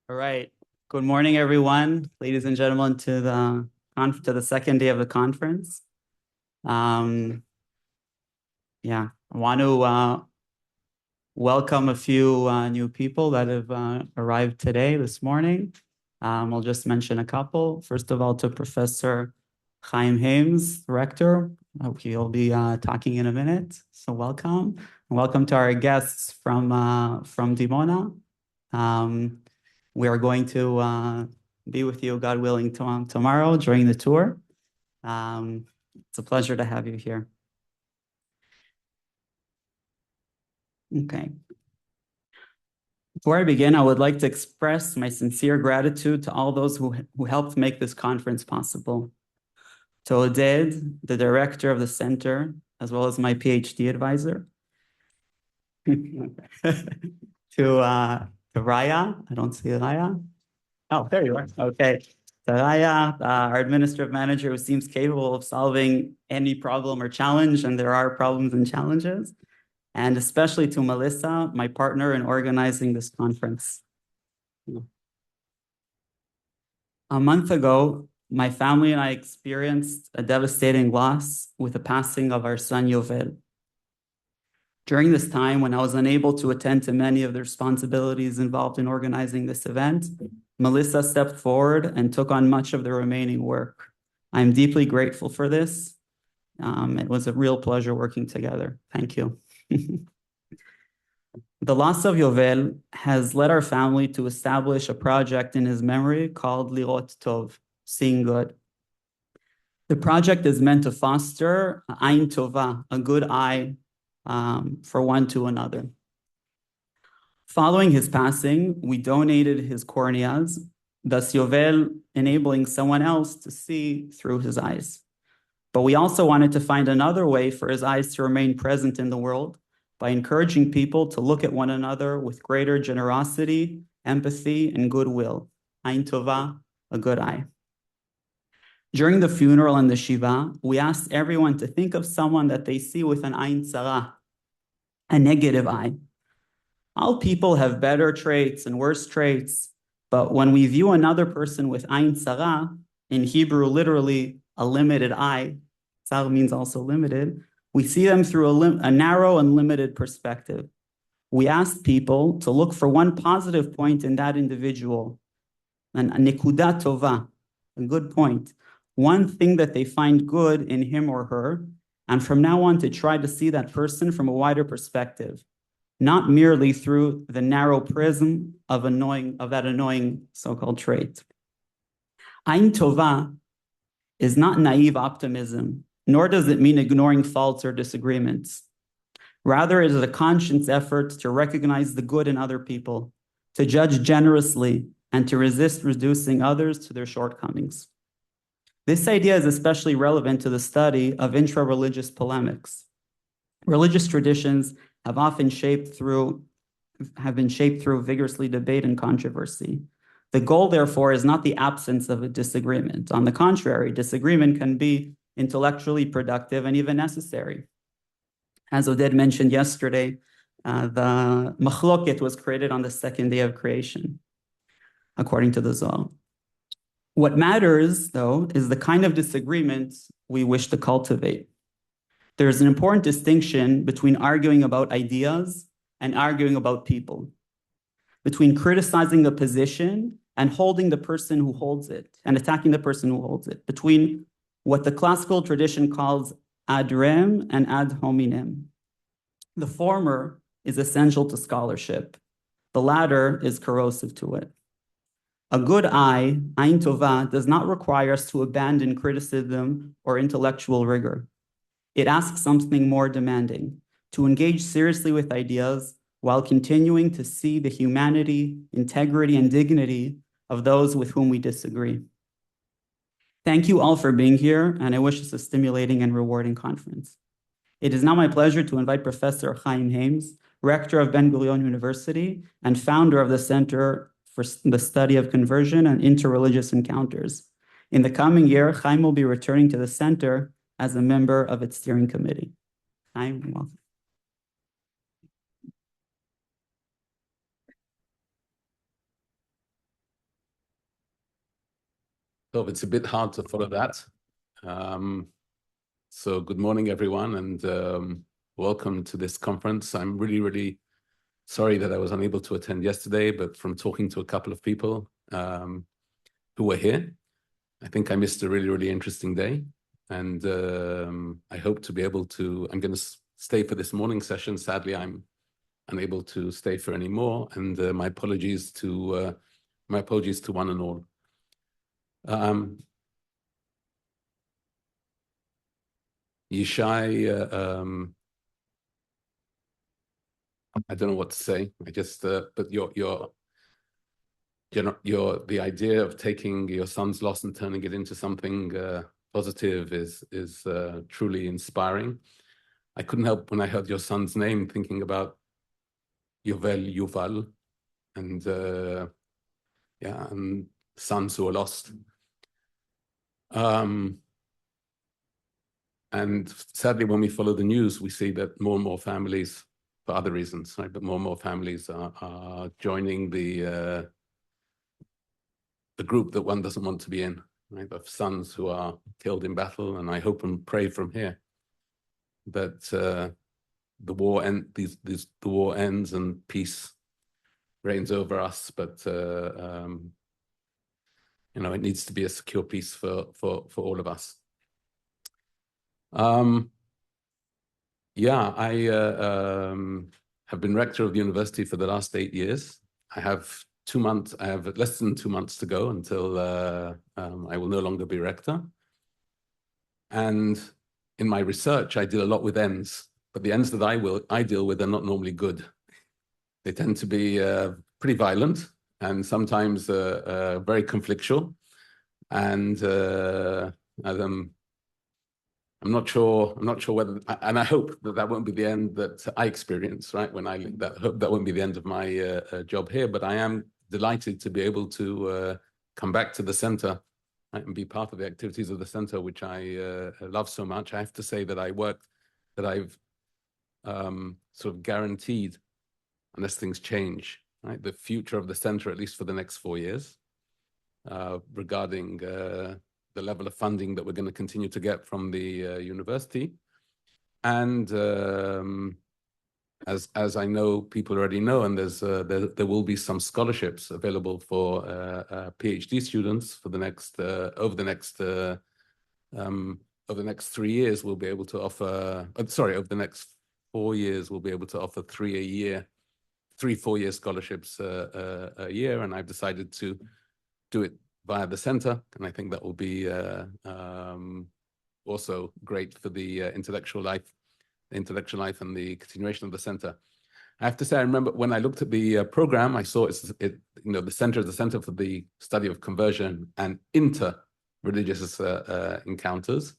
All right. Good morning, everyone, ladies and gentlemen, to the second day of the conference. I want to welcome a few new people that have arrived this morning. I'll just mention a couple. First of all, to Professor Chaim Hames, Rector. He'll be talking in a minute. So welcome. And welcome to our guests from Dimona. We are going to be with you, God willing, tomorrow during the tour. It's a pleasure to have you here. Okay. Before I begin, I would like to express my sincere gratitude to all those who helped make this conference possible. To Oded, the director of the center, as well as my PhD advisor. To Raya, I don't see Raya. Oh, there you are. Okay. To Raya, our administrative manager, who seems capable of solving any problem or challenge, and there are problems and challenges. And especially to Melissa, my partner in organizing this conference. A month ago, my family and I experienced a devastating loss with the passing of our son, Yovel. During this time, when I was unable to attend to many of the responsibilities involved in organizing this event, Melissa stepped forward and took on much of the remaining work. I'm deeply grateful for this. It was a real pleasure working together. Thank you. The loss of Yovel has led our family to establish a project in his memory called Lirot Tov, seeing good. The project is meant to foster Ain Tova, a good eye, for one to another. Following his passing, we donated his corneas, thus Yovel enabling someone else to see through his eyes. But we also wanted to find another way for his eyes to remain present in the world by encouraging people to look at one another with greater generosity, empathy, and goodwill. Ain Tova, a good eye. During the funeral and the Shiva, we asked everyone to think of someone that they see with an Ain Tzara, a negative eye. All people have better traits and worse traits, but when we view another person with Ain Tzara, in Hebrew, literally a limited eye, Tzar means also limited, we see them through a narrow and limited perspective. We asked people to look for one positive point in that individual, a nekuda tova, a good point, one thing that they find good in him or her, and from now on to try to see that person from a wider perspective, not merely through the narrow prism of that annoying so-called trait. Ain Tova is not naive optimism, nor does it mean ignoring faults or disagreements. Rather, it is a conscious effort to recognize the good in other people, to judge generously, and to resist reducing others to their shortcomings. This idea is especially relevant to the study of intra-religious polemics. Religious traditions have been shaped through vigorously debate and controversy. The goal, therefore, is not the absence of a disagreement. On the contrary, disagreement can be intellectually productive and even necessary. As Oded mentioned yesterday, the machloket was created on the second day of creation, according to the Zohar. What matters, though, is the kind of disagreement we wish to cultivate. There is an important distinction between arguing about ideas and arguing about people, between criticizing a position and holding the person who holds it and attacking the person who holds it, between what the classical tradition calls ad rem and ad hominem. The former is essential to scholarship. The latter is corrosive to it. A good eye, Ain Tova, does not require us to abandon criticism or intellectual rigor. It asks something more demanding, to engage seriously with ideas while continuing to see the humanity, integrity, and dignity of those with whom we disagree. Thank you all for being here, and I wish this a stimulating and rewarding conference. It is now my pleasure to invite Professor Chaim Hames, Rector of Ben-Gurion University and founder of the Center for the Study of Conversion and Inter-Religious Encounters. In the coming year, Chaim will be returning to the center as a member of its steering committee. Chaim, welcome. So it's a bit hard to follow that. So good morning, everyone, and welcome to this conference. I'm really, really sorry that I was unable to attend yesterday, but from talking to a couple of people who were here, I think I missed a really, really interesting day. And I hope to be able to, I'm going to stay for this morning session. Sadly, I'm unable to stay for any more. And my apologies to one and all. Yishai, I don't know what to say. I just, but the idea of taking your son's loss and turning it into something positive is truly inspiring. I couldn't help when I heard your son's name thinking about Yuval, and and sons who are lost. And sadly, when we follow the news, we see that more and more families, for other reasons, right? But more and more families are joining the group that one doesn't want to be in, right? Of sons who are killed in battle, and I hope and pray from here that the war ends and peace reigns over us. But it needs to be a secure peace for all of us. I have been rector of the university for the last 8 years. I have less than 2 months to go until I will no longer be rector. And in my research, I deal a lot with ends, but the ends that I deal with are not normally good. They tend to be pretty violent and sometimes very conflictual. And I'm not sure whether, and I hope that won't be the end that I experience, right? Hope that won't be the end of my job here, but I am delighted to be able to come back to the center, right, and be part of the activities of the center, which I love so much. I have to say that I've sort of guaranteed, unless things change, right, the future of the center, at least for the next 4 years, regarding the level of funding that we're going to continue to get from the university. And as I know, people already know, and there will be some scholarships available for PhD students for the next over the next 3 years. We'll be able to offer, over the next 4 years, we'll be able to offer 3 4-year scholarships a year, and I've decided to do it via the center, and I think that will be also great for the intellectual life and the continuation of the center. I have to say, I remember when I looked at the program, I saw the center is the Center for the Study of Conversion and Inter-Religious Encounters.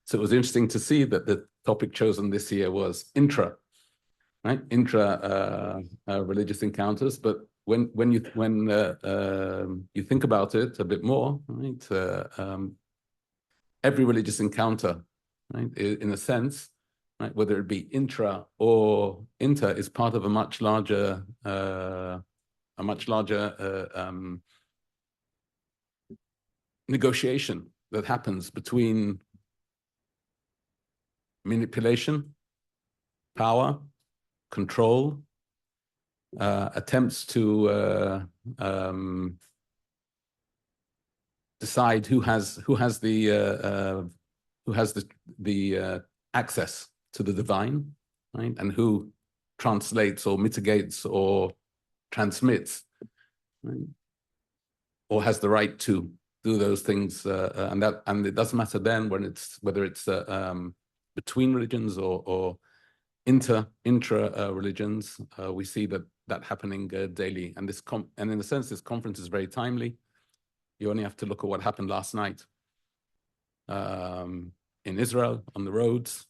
So it was interesting to see that the topic chosen this year was intra-religious encounters, but when you think about it a bit more, right? Every religious encounter, right, in a sense, right, whether it be intra or inter, is part of a much larger negotiation that happens between manipulation, power, control, attempts to decide who has the access to the divine, right, and who translates or mitigates or transmits, right, or has the right to do those things, and it doesn't matter then whether it's between religions or intra religions. We see that happening daily, and in a sense, this conference is very timely. You only have to look at what happened last night in Israel on the roads.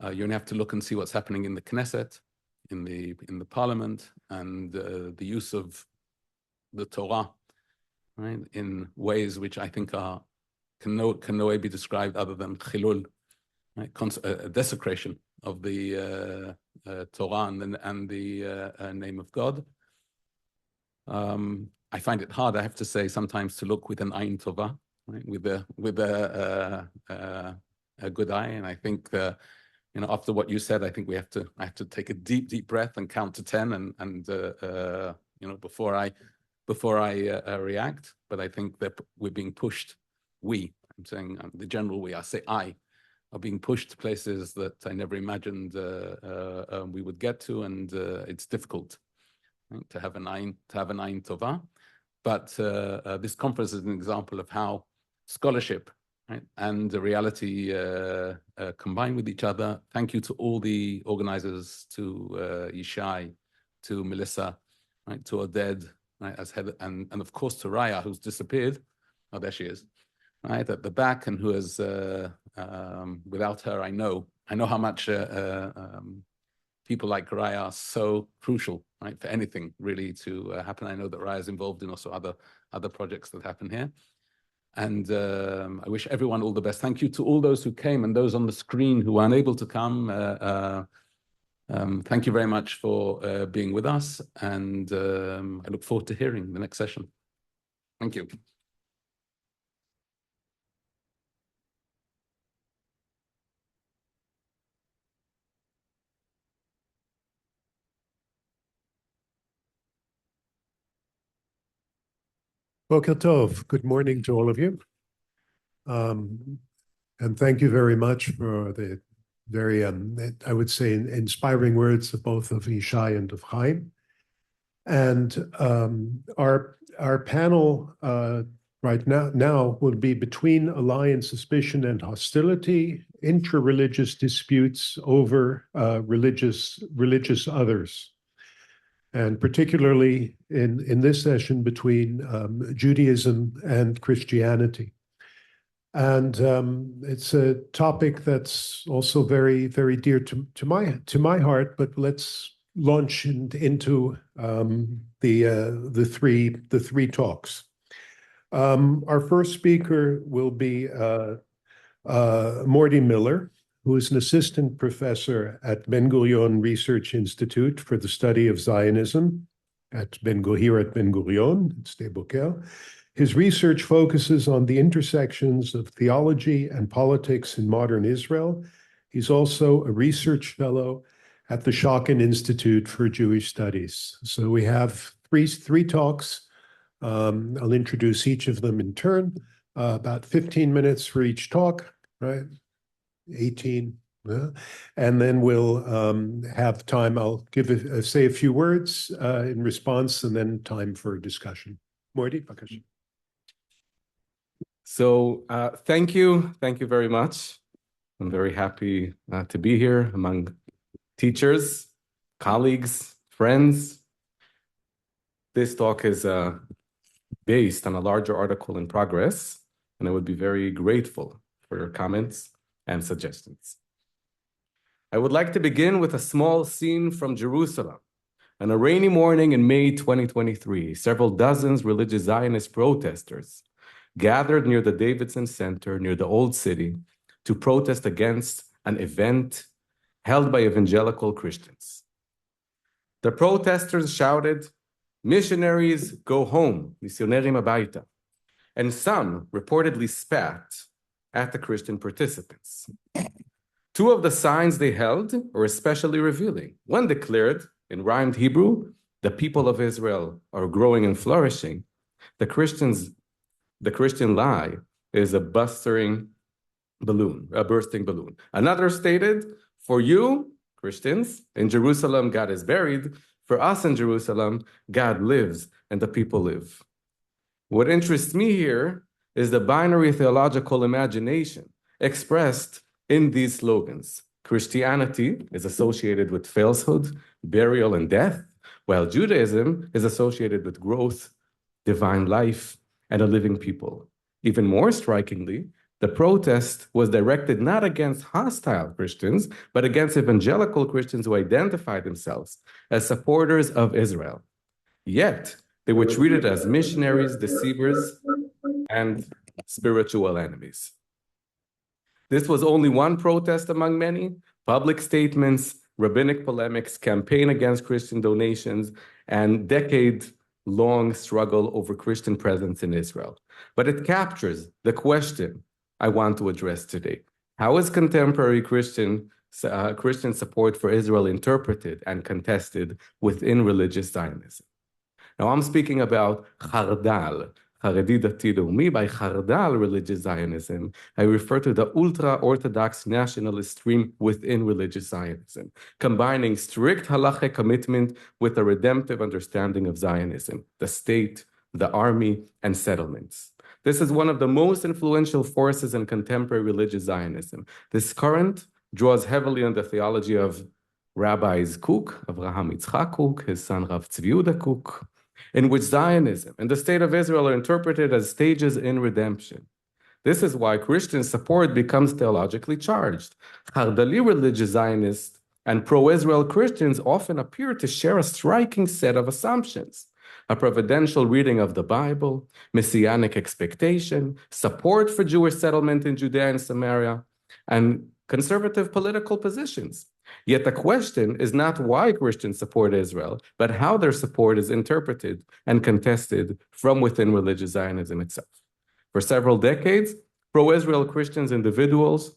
You only have to look and see what's happening in the Knesset, in the parliament, and the use of the Torah, right, in ways which I think can no way be described other than chilul, right, desecration of the Torah and the name of God. I find it hard, I have to say, sometimes to look with an ayin tova, right, with a good eye. And I think, after what you said, I think I have to take a deep breath and count to 10 before I react. But I think that we're being pushed. I'm saying the general we, I say I, are being pushed to places that I never imagined we would get to, and it's difficult, right, to have an ayin tova. But this conference is an example of how scholarship, right, and the reality combine with each other. Thank you to all the organizers, to Yishai, to Melissa, right, to Oded, right, as head, and of course to Raya, who's disappeared. Oh, there she is, right, at the back, and who has, without her, I know how much people like Raya are so crucial, right, for anything really to happen. I know that Raya is involved in also other projects that happen here. And I wish everyone all the best. Thank you to all those who came and those on the screen who were unable to come. Thank you very much for being with us. And I look forward to hearing the next session. Thank you. Boker Tov. Good morning to all of you. And thank you very much for the very, I would say, inspiring words of both of Yishai and of Chaim. And our panel right now will be between alliance, suspicion, and hostility, intra-religious disputes over religious others. And particularly in this session between Judaism and Christianity. And it's a topic that's also very, very dear to my heart. But let's launch into the three talks. Our first speaker will be Mordy Miller, who is an assistant professor at Ben-Gurion Research Institute for the Study of Zionism at Ben-Gurion, in Sde Boker. His research focuses on the intersections of theology and politics in modern Israel. He's also a research fellow at the Schocken Institute for Jewish Studies. So we have three talks. I'll introduce each of them in turn, about 15 minutes for each talk, right? 18, and then we'll have time. I'll say a few words in response, and then time for discussion. Mordy, bakash. So thank you very much. I'm very happy to be here among teachers, colleagues, friends. This talk is based on a larger article in progress, and I would be very grateful for your comments and suggestions. I would like to begin with a small scene from Jerusalem. On a rainy morning in May 2023, several dozens religious Zionist protesters gathered near the Davidson Center near the Old City to protest against an event held by evangelical Christians. The protesters shouted, "Missionaries, go home, misionerim habayta," and some reportedly spat at the Christian participants. Two of the signs they held were especially revealing. One declared, in rhymed Hebrew, "The people of Israel are growing and flourishing." The Christian lie is a bursting balloon. Another stated, "For you, Christians, in Jerusalem, God is buried. For us in Jerusalem, God lives and the people live." What interests me here is the binary theological imagination expressed in these slogans. Christianity is associated with falsehood, burial, and death, while Judaism is associated with growth, divine life, and a living people. Even more strikingly, the protest was directed not against hostile Christians, but against evangelical Christians who identify themselves as supporters of Israel. Yet, They were treated as missionaries, deceivers, and spiritual enemies. This was only one protest among many. Public statements, rabbinic polemics, campaign against Christian donations, and decade-long struggle over Christian presence in Israel. But it captures the question I want to address today. How is contemporary Christian support for Israel interpreted and contested within religious Zionism? Now, I'm speaking about Chardal, Haredi Dati Leumi. By Chardal religious Zionism, I refer to the ultra-Orthodox nationalist stream within religious Zionism, combining strict halachic commitment with a redemptive understanding of Zionism, the state, the army, and settlements. This is one of the most influential forces in contemporary religious Zionism. This current draws heavily on the theology of Rabbis Kook, Avraham Yitzchak Kook, his son Rav Tzvi Yehuda Kook, in which Zionism and the state of Israel are interpreted as stages in redemption. This is why Christian support becomes theologically charged. Chardali religious Zionists and pro-Israel Christians often appear to share a striking set of assumptions: a providential reading of the Bible, messianic expectation, support for Jewish settlement in Judea and Samaria, and conservative political positions. Yet the question is not why Christians support Israel, but how their support is interpreted and contested from within religious Zionism itself. For several decades, pro-Israel Christians individuals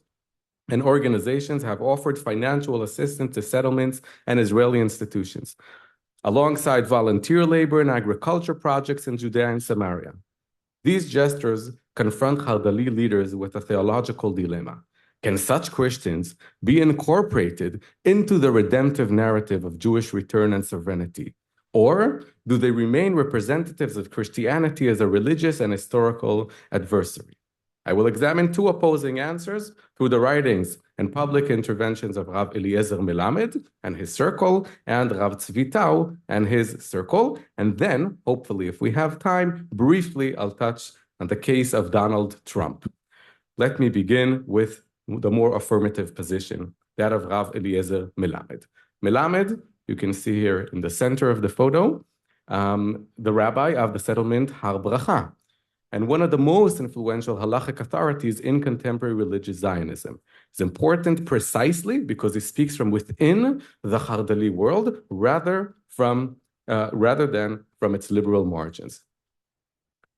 and organizations have offered financial assistance to settlements and Israeli institutions, alongside volunteer labor and agriculture projects in Judea and Samaria. These gestures confront Chardali leaders with a theological dilemma. Can such Christians be incorporated into the redemptive narrative of Jewish return and sovereignty? Or do they remain representatives of Christianity as a religious and historical adversary? I will examine two opposing answers through the writings and public interventions of Rav Eliezer Melamed and his circle, and Rav Tzvi Tau and his circle. And then, hopefully, if we have time, briefly, I'll touch on the case of Donald Trump. Let me begin with the more affirmative position, that of Rav Eliezer Melamed. Melamed, you can see here in the center of the photo, the rabbi of the settlement Har Bracha, and one of the most influential halachic authorities in contemporary religious Zionism. It's important precisely because he speaks from within the Chardali world rather than from its liberal margins.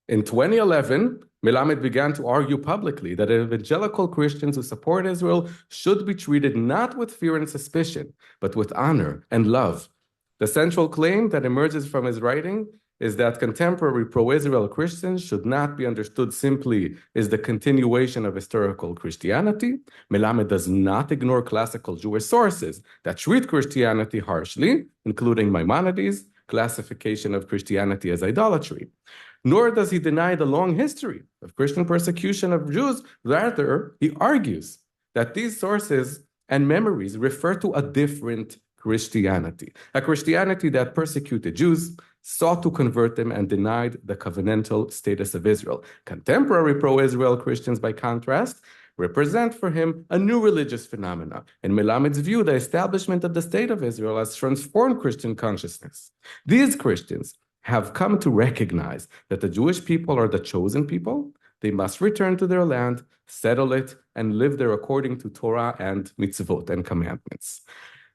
In 2011, Melamed began to argue publicly that evangelical Christians who support Israel should be treated not with fear and suspicion, but with honor and love. The central claim that emerges from his writing is that contemporary pro-Israel Christians should not be understood simply as the continuation of historical Christianity. Melamed does not ignore classical Jewish sources that treat Christianity harshly, including Maimonides' classification of Christianity as idolatry. Nor does he deny the long history of Christian persecution of Jews. Rather, he argues that these sources and memories refer to a different Christianity, a Christianity that persecuted Jews, sought to convert them, and denied the covenantal status of Israel. Contemporary pro-Israel Christians, by contrast, represent for him a new religious phenomena. In Melamed's view, the establishment of the state of Israel has transformed Christian consciousness. These Christians have come to recognize that the Jewish people are the chosen people. They must return to their land, settle it, and live there according to Torah and mitzvot and commandments.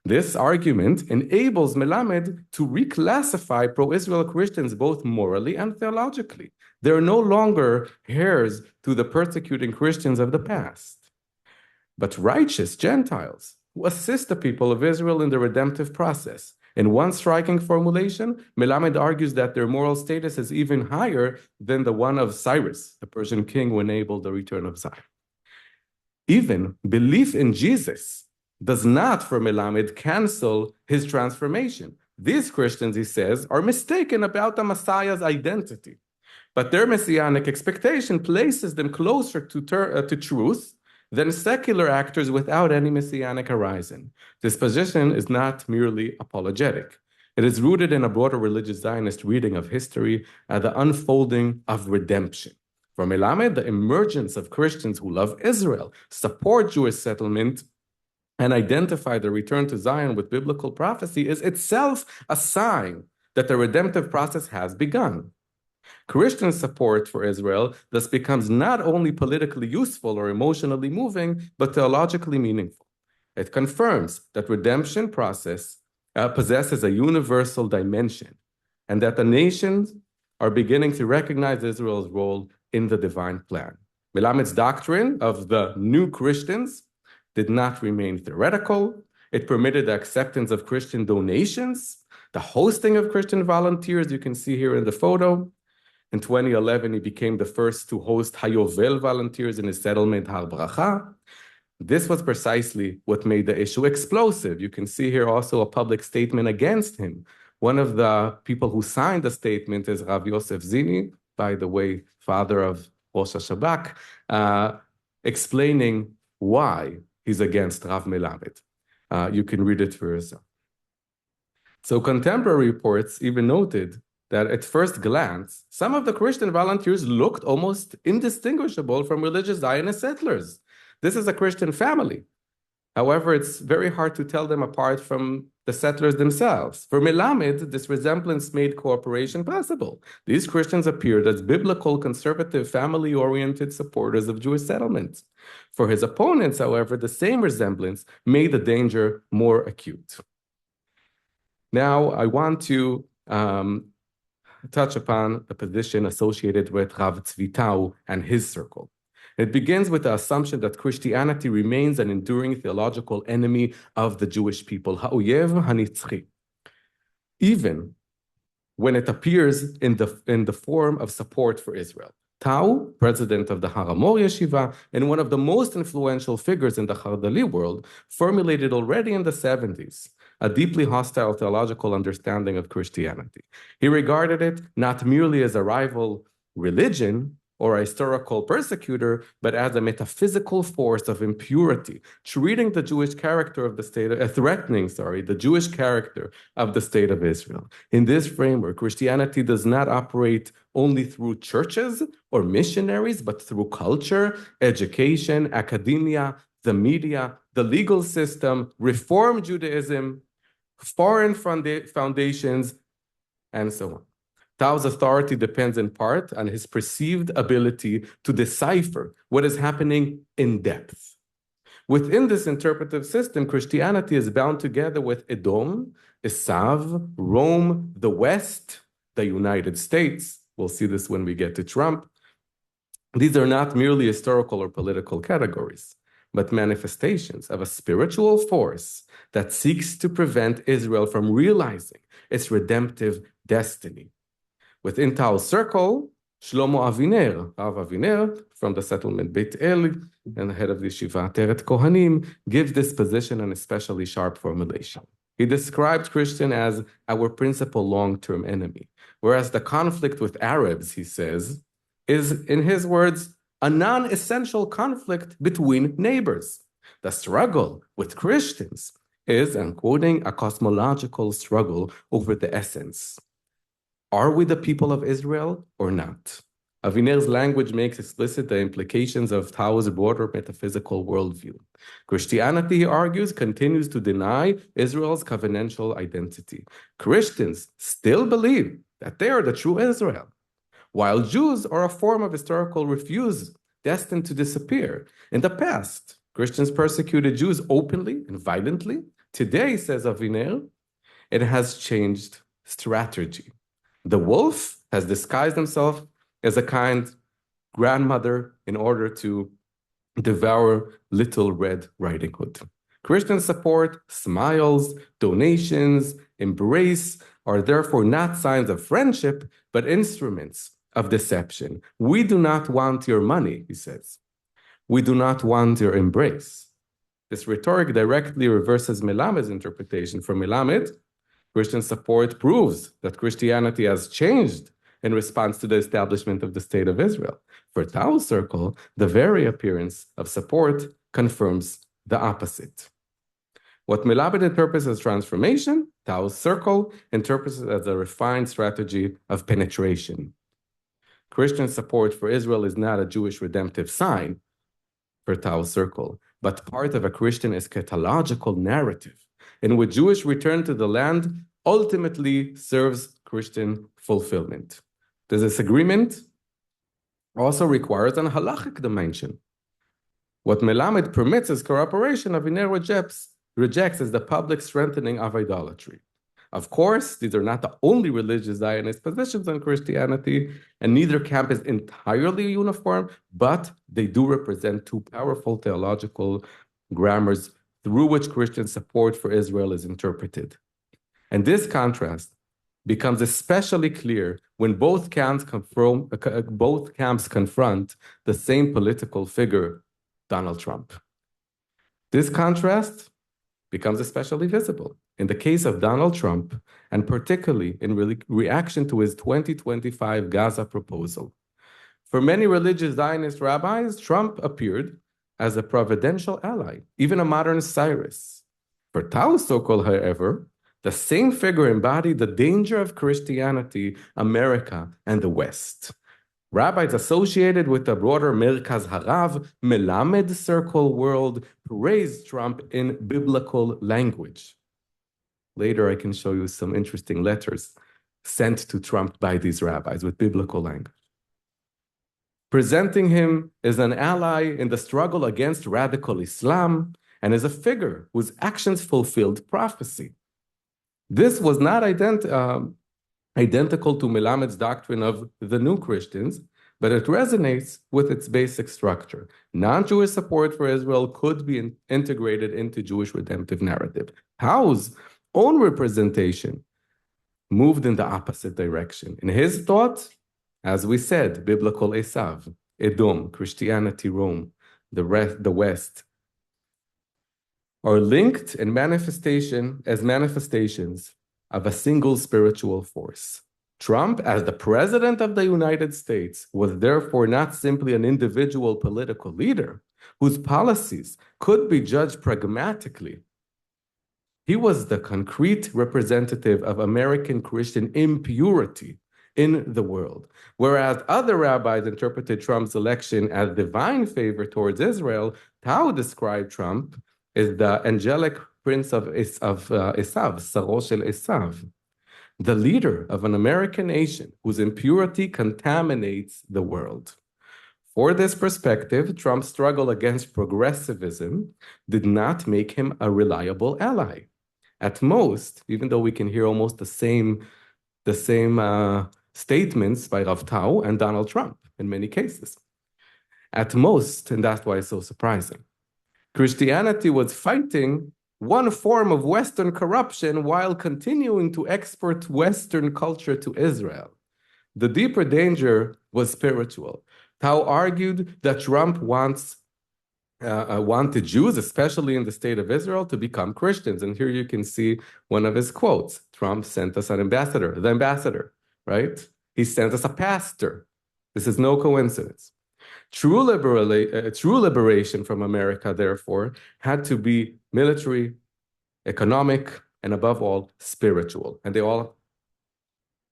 This argument enables Melamed to reclassify pro-Israel Christians both morally and theologically. They are no longer heirs to the persecuting Christians of the past, but righteous Gentiles who assist the people of Israel in the redemptive process. In one striking formulation, Melamed argues that their moral status is even higher than the one of Cyrus, the Persian king who enabled the return of Zion. Even belief in Jesus does not, for Melamed, cancel his transformation. These Christians, he says, are mistaken about the Messiah's identity, but their messianic expectation places them closer to truth than secular actors without any messianic horizon. This position is not merely apologetic. It is rooted in a broader religious Zionist reading of history and the unfolding of redemption. For Melamed, the emergence of Christians who love Israel, support Jewish settlement, and identify the return to Zion with biblical prophecy is itself a sign that the redemptive process has begun. Christian support for Israel thus becomes not only politically useful or emotionally moving, but theologically meaningful. It confirms that redemption process possesses a universal dimension, and that the nations are beginning to recognize Israel's role in the divine plan. Melamed's doctrine of the new Christians did not remain theoretical. It permitted the acceptance of Christian donations, the hosting of Christian volunteers, you can see here in the photo. In 2011, he became the first to host Hayovel volunteers in his settlement, Har Bracha. This was precisely what made the issue explosive. You can see here also a public statement against him. One of the people who signed the statement is Rav Yosef Zini, by the way, father of Rosh HaShabak, explaining why he's against Rav Melamed. You can read it for yourself. So contemporary reports even noted that at first glance, some of the Christian volunteers looked almost indistinguishable from religious Zionist settlers. This is a Christian family. However, it's very hard to tell them apart from the settlers themselves. For Melamed, this resemblance made cooperation possible. These Christians appeared as biblical, conservative, family-oriented supporters of Jewish settlements. For his opponents, however, the same resemblance made the danger more acute. Now, I want to touch upon the position associated with Rav Tzvi Tau and his circle. It begins with the assumption that Christianity remains an enduring theological enemy of the Jewish people, ha'oyev hanitzchi, even when it appears in the form of support for Israel. Tau, president of the Har Hamor Yeshiva, and one of the most influential figures in the Chardali world, formulated already in the 70s a deeply hostile theological understanding of Christianity. He regarded it not merely as a rival religion or a historical persecutor, but as a metaphysical force of impurity, treating the Jewish character of the state, threatening the Jewish character of the state of Israel. In this framework, Christianity does not operate only through churches or missionaries, but through culture, education, academia, the media, the legal system, Reform Judaism, foreign foundations, and so on. Tau's authority depends in part on his perceived ability to decipher what is happening in depth. Within this interpretive system, Christianity is bound together with Edom, Esav, Rome, the West, the United States. We'll see this when we get to Trump. These are not merely historical or political categories, but manifestations of a spiritual force that seeks to prevent Israel from realizing its redemptive destiny. Within Tau's circle, Shlomo Aviner, Rav Aviner, from the settlement Beit El, and the head of the Yeshiva Teret Kohanim, gives this position an especially sharp formulation. He described Christian as our principal long-term enemy, whereas the conflict with Arabs, he says, is, in his words, a non-essential conflict between neighbors. The struggle with Christians is, I'm quoting, a cosmological struggle over the essence. Are we the people of Israel or not? Aviner's language makes explicit the implications of Tau's broader metaphysical worldview. Christianity, he argues, continues to deny Israel's covenantal identity. Christians still believe that they are the true Israel, while Jews are a form of historical refuse destined to disappear. In the past, Christians persecuted Jews openly and violently. Today, says Aviner, it has changed strategy. The wolf has disguised himself as a kind grandmother in order to devour Little Red Riding Hood. Christian support, smiles, donations, embrace are therefore not signs of friendship, but instruments of deception. We do not want your money, he says. We do not want your embrace. This rhetoric directly reverses Melamed's interpretation. For Melamed, Christian support proves that Christianity has changed in response to the establishment of the State of Israel. For Tau's circle, the very appearance of support confirms the opposite. What Melamed interprets as transformation, Tau's circle interprets it as a refined strategy of penetration. Christian support for Israel is not a Jewish redemptive sign for Tau's circle, but part of a Christian eschatological narrative in which Jewish return to the land ultimately serves Christian fulfillment. The disagreement also requires an halachic dimension. What Melamed permits as cooperation, Aviner rejects as the public strengthening of idolatry. Of course, these are not the only religious Zionist positions on Christianity, and neither camp is entirely uniform, but they do represent two powerful theological grammars through which Christian support for Israel is interpreted. And this contrast becomes especially clear when both camps confront the same political figure, Donald Trump. This contrast becomes especially visible in the case of Donald Trump, and particularly in reaction to his 2025 Gaza proposal. For many religious Zionist rabbis, Trump appeared as a providential ally, even a modern Cyrus. For Tau Sokol, however, the same figure embodied the danger of Christianity, America, and the West. Rabbis associated with the broader Merkaz Harav, Melamed circle world praised Trump in biblical language. Later, I can show you some interesting letters sent to Trump by these rabbis with biblical language, presenting him as an ally in the struggle against radical Islam and as a figure whose actions fulfilled prophecy. This was not identical to Melamed's doctrine of the new Christians, but it resonates with its basic structure. Non-Jewish support for Israel could be integrated into Jewish redemptive narrative. Tau's own representation moved in the opposite direction. In his thought, as we said, biblical Esav, Edom, Christianity, Rome, the West, are linked in manifestations of a single spiritual force. Trump, as the president of the United States, was therefore not simply an individual political leader whose policies could be judged pragmatically. He was the concrete representative of American Christian impurity in the world. Whereas other rabbis interpreted Trump's election as divine favor towards Israel, Tau described Trump as the angelic prince of Esav, Saro shel Esav, the leader of an American nation whose impurity contaminates the world. For this perspective, Trump's struggle against progressivism did not make him a reliable ally. At most, even though we can hear almost the same statements by Rav Tau and Donald Trump in many cases. At most, and that's why it's so surprising, Christianity was fighting one form of Western corruption while continuing to export Western culture to Israel. The deeper danger was spiritual. Tau argued that Trump wanted Jews, especially in the state of Israel, to become Christians. And here you can see one of his quotes. Trump sent us an ambassador, the ambassador, right? He sent us a pastor. This is no coincidence. True liberation from America, therefore, had to be military, economic, and above all, spiritual. And they all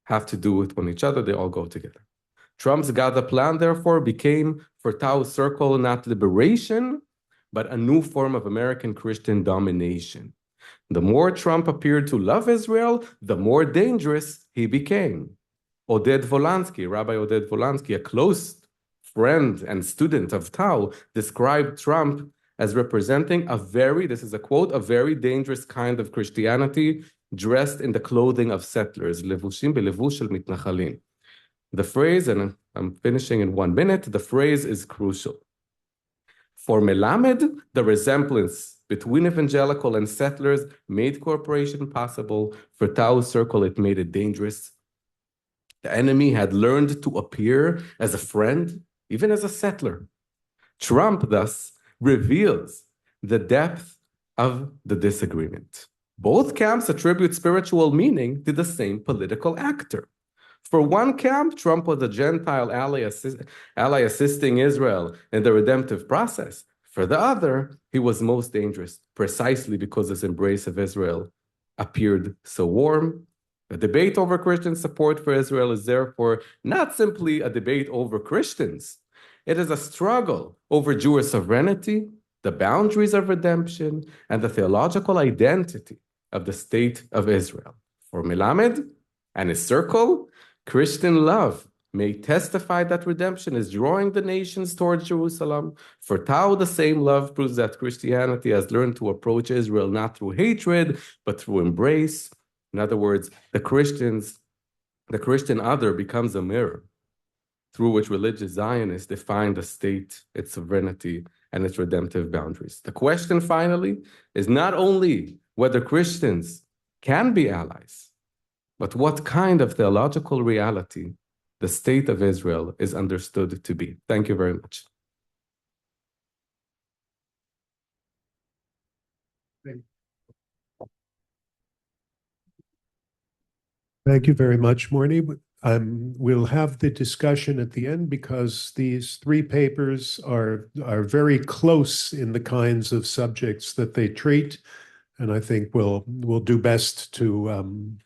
have to do with one each other. They all go together. Trump's Gaza plan, therefore, became for Tau's circle not liberation, but a new form of American Christian domination. The more Trump appeared to love Israel, the more dangerous he became. Rabbi Oded Volansky, a close friend and student of Tau, described Trump as representing this is a quote, a very dangerous kind of Christianity dressed in the clothing of settlers, levushim belevush shel mitnachalin. The phrase, and I'm finishing in 1 minute, the phrase is crucial. For Melamed, the resemblance between evangelical and settlers made cooperation possible. For Tau's circle, it made it dangerous. The enemy had learned to appear as a friend, even as a settler. Trump, thus, reveals the depth of the disagreement. Both camps attribute spiritual meaning to the same political actor. For one camp, Trump was a Gentile ally assisting Israel in the redemptive process. For the other, he was most dangerous, precisely because his embrace of Israel appeared so warm. The debate over Christian support for Israel is therefore not simply a debate over Christians. It is a struggle over Jewish sovereignty, the boundaries of redemption, and the theological identity of the state of Israel. For Melamed, And his circle, Christian love, may testify that redemption is drawing the nations towards Jerusalem. For Tao, the same love proves that Christianity has learned to approach Israel not through hatred, but through embrace. In other words, the Christian other becomes a mirror through which religious Zionists define the state, its sovereignty, and its redemptive boundaries. The question, finally, is not only whether Christians can be allies, but what kind of theological reality the state of Israel is understood to be. Thank you very much. Thank you very much, Mordy. We'll have the discussion at the end because these three papers are very close in the kinds of subjects that they treat, and I think we'll do best to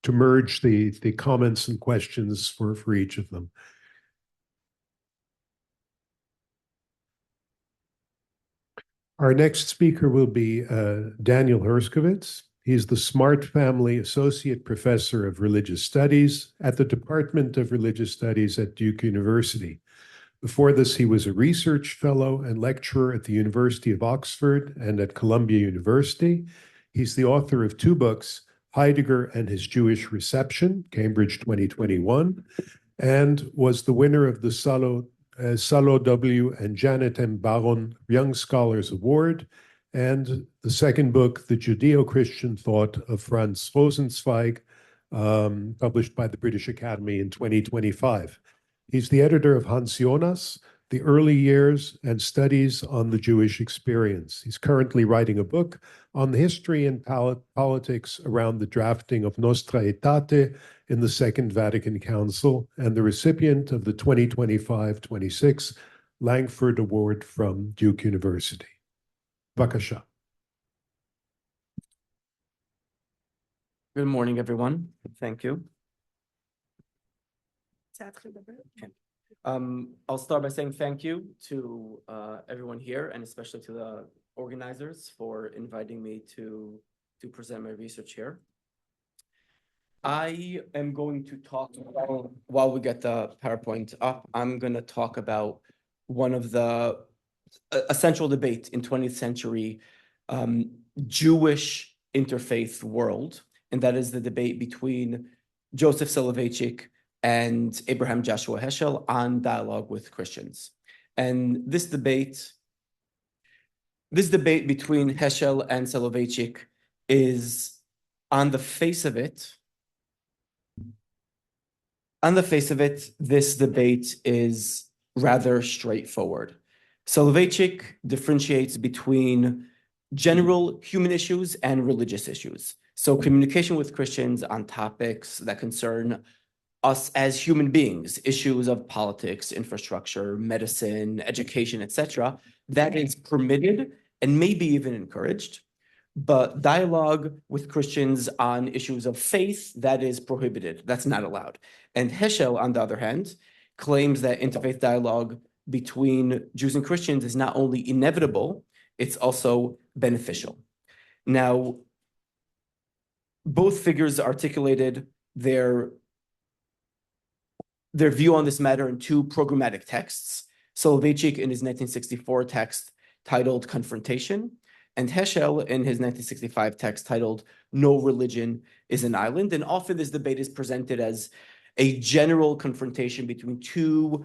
merge the comments and questions for each of them. Our next speaker will be Daniel Herskowitz. He's the Smart Family Associate Professor of Religious Studies at the Department of Religious Studies at Duke University. Before this, he was a research fellow and lecturer at the University of Oxford and at Columbia University. He's the author of two books, Heidegger and His Jewish Reception, Cambridge 2021, and was the winner of the Salo W. and Janet M. Baron Young Scholars Award, and the second book, The Judeo-Christian Thought of Franz Rosenzweig, published by the British Academy in 2025. He's the editor of Hans Jonas, The Early Years and Studies on the Jewish Experience. He's currently writing a book on the history and politics around the drafting of Nostra Aetate in the Second Vatican Council and the recipient of the 2025-26 Langford Award from Duke University. Vakasha. Good morning, everyone. Thank you. I'll start by saying thank you to everyone here, and especially to the organizers for inviting me to present my research here. I am going to talk about, while we get the PowerPoint up, I'm going to talk about one of the essential debates in 20th century Jewish interfaith world, and that is the debate between Joseph Soloveitchik and Abraham Joshua Heschel on dialogue with Christians. And this debate between Heschel and Soloveitchik is, on the face of it, this debate is rather straightforward. Soloveitchik differentiates between general human issues and religious issues. So communication with Christians on topics that concern us as human beings, issues of politics, infrastructure, medicine, education, etc., that is permitted and maybe even encouraged. But dialogue with Christians on issues of faith, that is prohibited. That's not allowed. And Heschel, on the other hand, claims that interfaith dialogue between Jews and Christians is not only inevitable, it's also beneficial. Now, both figures articulated their view on this matter in two programmatic texts. Soloveitchik in his 1964 text titled Confrontation, and Heschel in his 1965 text titled No Religion is an Island. And often this debate is presented as a general confrontation between two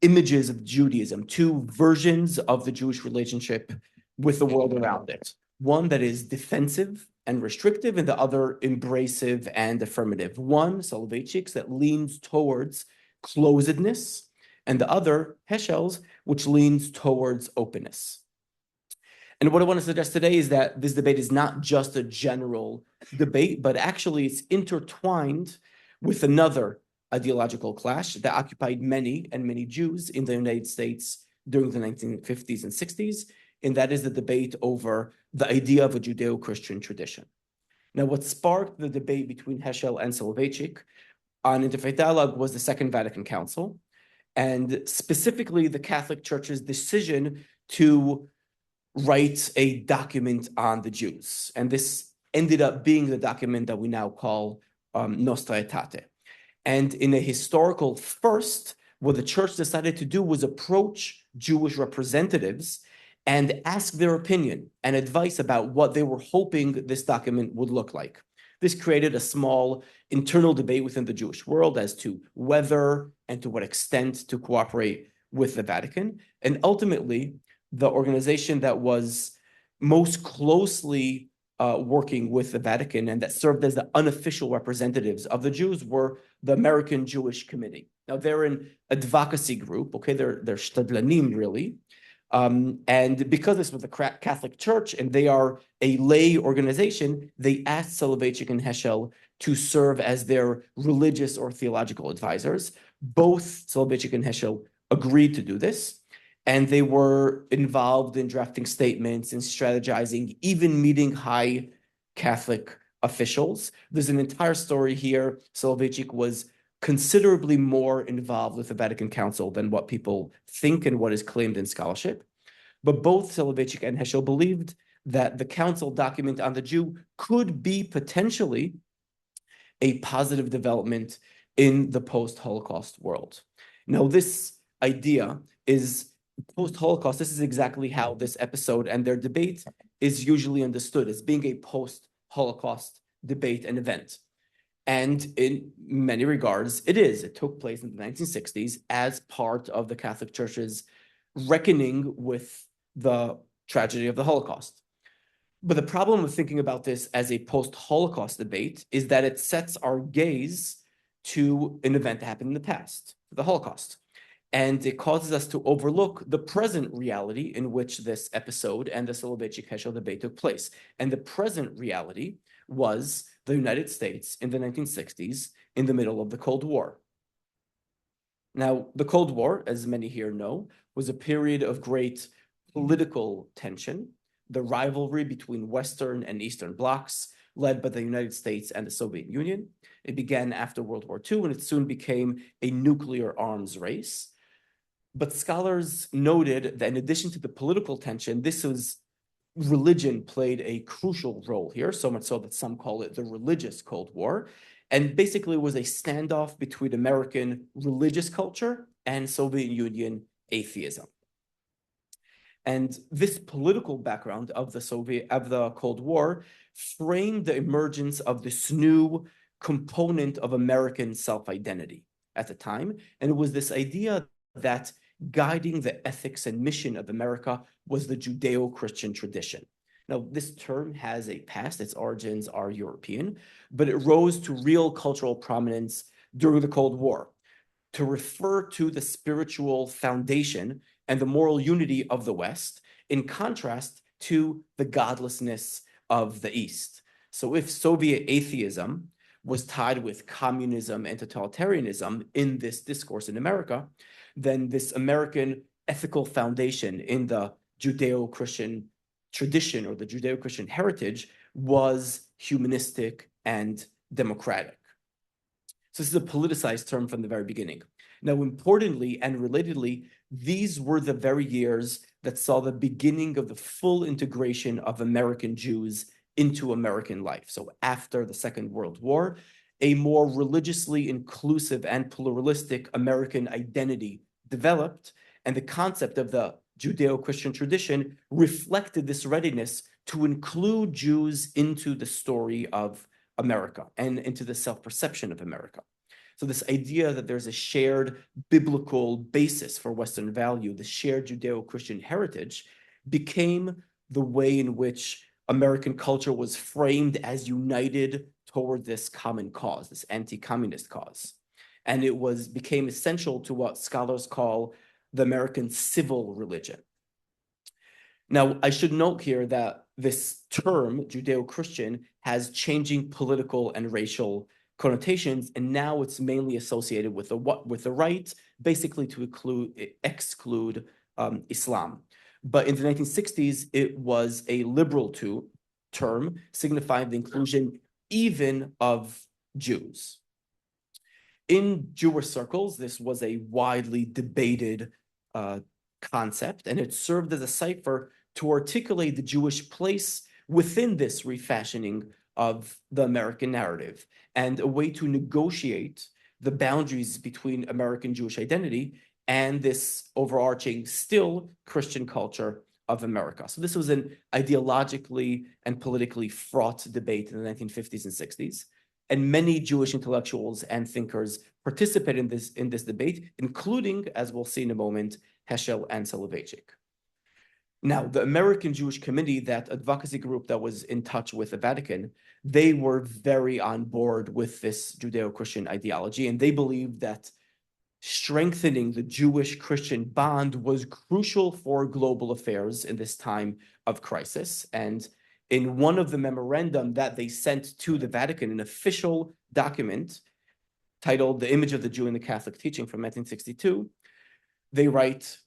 images of Judaism, two versions of the Jewish relationship with the world around it. One that is defensive and restrictive, and the other embracive and affirmative. One, Soloveitchik's, that leans towards closedness, and the other, Heschel's, which leans towards openness. And what I want to suggest today is that this debate is not just a general debate, but actually it's intertwined with another ideological clash that occupied many Jews in the United States during the 1950s and 60s, and that is the debate over the idea of a Judeo-Christian tradition. Now, what sparked the debate between Heschel and Soloveitchik on interfaith dialogue was the Second Vatican Council, and specifically the Catholic Church's decision to write a document on the Jews. And this ended up being the document that we now call Nostra Aetate. And in a historical first, what the church decided to do was approach Jewish representatives and ask their opinion and advice about what they were hoping this document would look like. This created a small internal debate within the Jewish world as to whether and to what extent to cooperate with the Vatican. And ultimately, the organization that was most closely working with the Vatican and that served as the unofficial representatives of the Jews were the American Jewish Committee. Now, they're an advocacy group, okay? They're shtadlanim, really. And because this was the Catholic Church and they are a lay organization, they asked Soloveitchik and Heschel to serve as their religious or theological advisors. Both Soloveitchik and Heschel agreed to do this, and they were involved in drafting statements and strategizing, even meeting high Catholic officials. There's an entire story here. Soloveitchik was considerably more involved with the Vatican Council than what people think and what is claimed in scholarship. But both Soloveitchik and Heschel believed that the council document on the Jew could be potentially a positive development in the post-Holocaust world. Now, this idea is post-Holocaust. This is exactly how this episode and their debate is usually understood, as being a post-Holocaust debate and event. And in many regards, it is. It took place in the 1960s as part of the Catholic Church's reckoning with the tragedy of the Holocaust. But the problem of thinking about this as a post-Holocaust debate is that it sets our gaze to an event that happened in the past, the Holocaust. And it causes us to overlook the present reality in which this episode and the Soloveitchik-Heschel debate took place. And the present reality was the United States in the 1960s in the middle of the Cold War. Now, the Cold War, as many here know, was a period of great political tension, the rivalry between Western and Eastern blocs, led by the United States and the Soviet Union. It began after World War II, and it soon became a nuclear arms race. But scholars noted that in addition to the political tension, religion played a crucial role here, so much so that some call it the religious Cold War, and basically was a standoff between American religious culture and Soviet Union atheism. And this political background of the Cold War framed the emergence of this new component of American self-identity at the time. And it was this idea that guiding the ethics and mission of America was the Judeo-Christian tradition. Now, this term has a past. Its origins are European, but it rose to real cultural prominence during the Cold War to refer to the spiritual foundation and the moral unity of the West, in contrast to the godlessness of the East. So if Soviet atheism was tied with communism and totalitarianism in this discourse in America, then this American ethical foundation in the Judeo-Christian tradition or the Judeo-Christian heritage was humanistic and democratic. So this is a politicized term from the very beginning. Now, importantly and relatedly, these were the very years that saw the beginning of the full integration of American Jews into American life. So after the Second World War, a more religiously inclusive and pluralistic American identity developed, and the concept of the Judeo-Christian tradition reflected this readiness to include Jews into the story of America and into the self-perception of America. So this idea that there's a shared biblical basis for Western value, the shared Judeo-Christian heritage, became the way in which American culture was framed as united toward this common cause, this anti-communist cause. And it became essential to what scholars call the American civil religion. Now, I should note here that this term, Judeo-Christian, has changing political and racial connotations, and now it's mainly associated with the right, basically to exclude Islam. But in the 1960s, it was a liberal term signifying the inclusion even of Jews. In Jewish circles, this was a widely debated concept, and it served as a cipher to articulate the Jewish place within this refashioning of the American narrative and a way to negotiate the boundaries between American Jewish identity and this overarching still Christian culture of America. So this was an ideologically and politically fraught debate in the 1950s and 60s. And many Jewish intellectuals and thinkers participated in this debate, including, as we'll see in a moment, Heschel and Soloveitchik. Now, the American Jewish Committee, that advocacy group that was in touch with the Vatican, they were very on board with this Judeo-Christian ideology, and they believed that strengthening the Jewish-Christian bond was crucial for global affairs in this time of crisis. And in one of the memorandum that they sent to the Vatican, an official document titled The Image of the Jew in the Catholic Teaching from 1962, they write,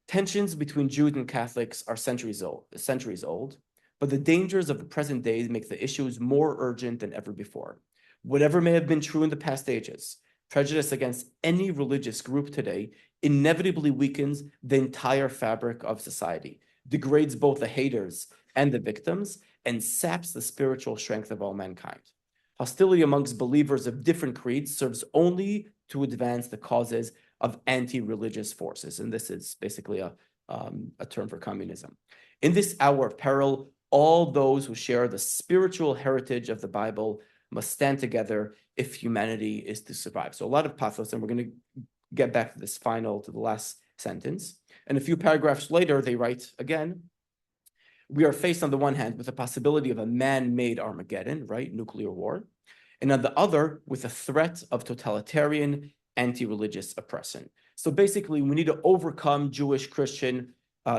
tensions between Jews and Catholics are centuries old, but the dangers of the present day make the issues more urgent than ever before. Whatever may have been true in the past ages, prejudice against any religious group today inevitably weakens the entire fabric of society, degrades both the haters and the victims, and saps the spiritual strength of all mankind. Hostility amongst believers of different creeds serves only to advance the causes of anti-religious forces. And this is basically a term for communism. In this hour of peril, all those who share the spiritual heritage of the Bible must stand together if humanity is to survive. So a lot of pathos, and we're going to get back to this to the last sentence. And a few paragraphs later, they write again, we are faced on the one hand with the possibility of a man-made Armageddon, right, nuclear war, and on the other with a threat of totalitarian anti-religious oppression. So basically, we need to overcome Jewish-Christian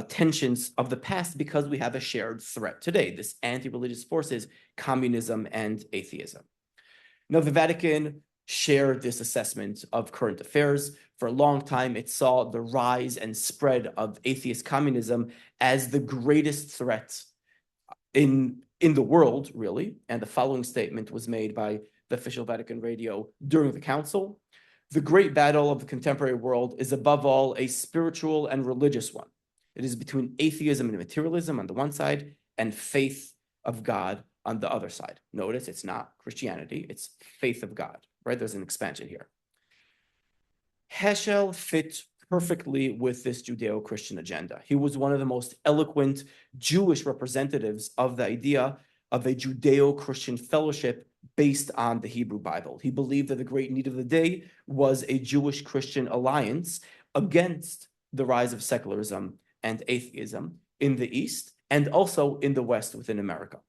tensions of the past because we have a shared threat today, this anti-religious forces, communism and atheism. Now, the Vatican shared this assessment of current affairs. For a long time, it saw the rise and spread of atheist communism as the greatest threat in the world, really. And the following statement was made by the official Vatican radio during the council. The great battle of the contemporary world is above all a spiritual and religious one. It is between atheism and materialism on the one side and faith of God on the other side. Notice it's not Christianity, it's faith of God, right? There's an expansion here. Heschel fit perfectly with this Judeo-Christian agenda. He was one of the most eloquent Jewish representatives of the idea of a Judeo-Christian fellowship based on the Hebrew Bible. He believed that the great need of the day was a Jewish-Christian alliance against the rise of secularism and atheism in the East and also in the West within America.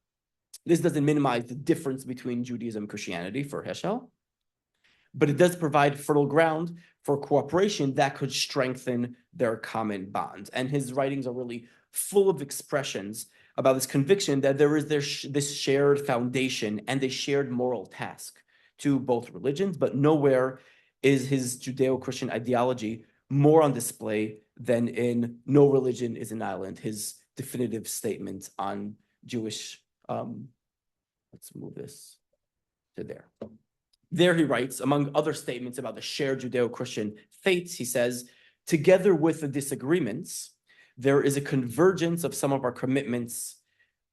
This doesn't minimize the difference between Judaism and Christianity for Heschel, but it does provide fertile ground for cooperation that could strengthen their common bond. And his writings are really full of expressions about this conviction that there is this shared foundation and a shared moral task to both religions, but nowhere is his Judeo-Christian ideology more on display than in No Religion is an Island, his definitive statement on Jewish, let's move this to there. There he writes, among other statements about the shared Judeo-Christian faiths, he says, together with the disagreements, there is a convergence of some of our commitments,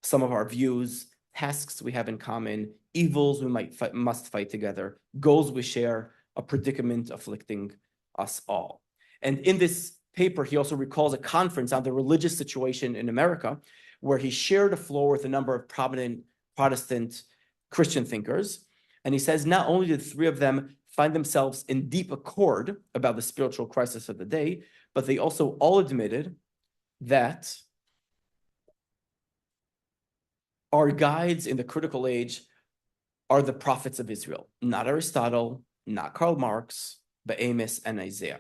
some of our views, tasks we have in common, evils we must fight together, goals we share, a predicament afflicting us all. And in this paper, he also recalls a conference on the religious situation in America, where he shared a floor with a number of prominent Protestant Christian thinkers. And he says not only did three of them find themselves in deep accord about the spiritual crisis of the day, but they also all admitted that our guides in the critical age are the prophets of Israel, not Aristotle, not Karl Marx, but Amos and Isaiah.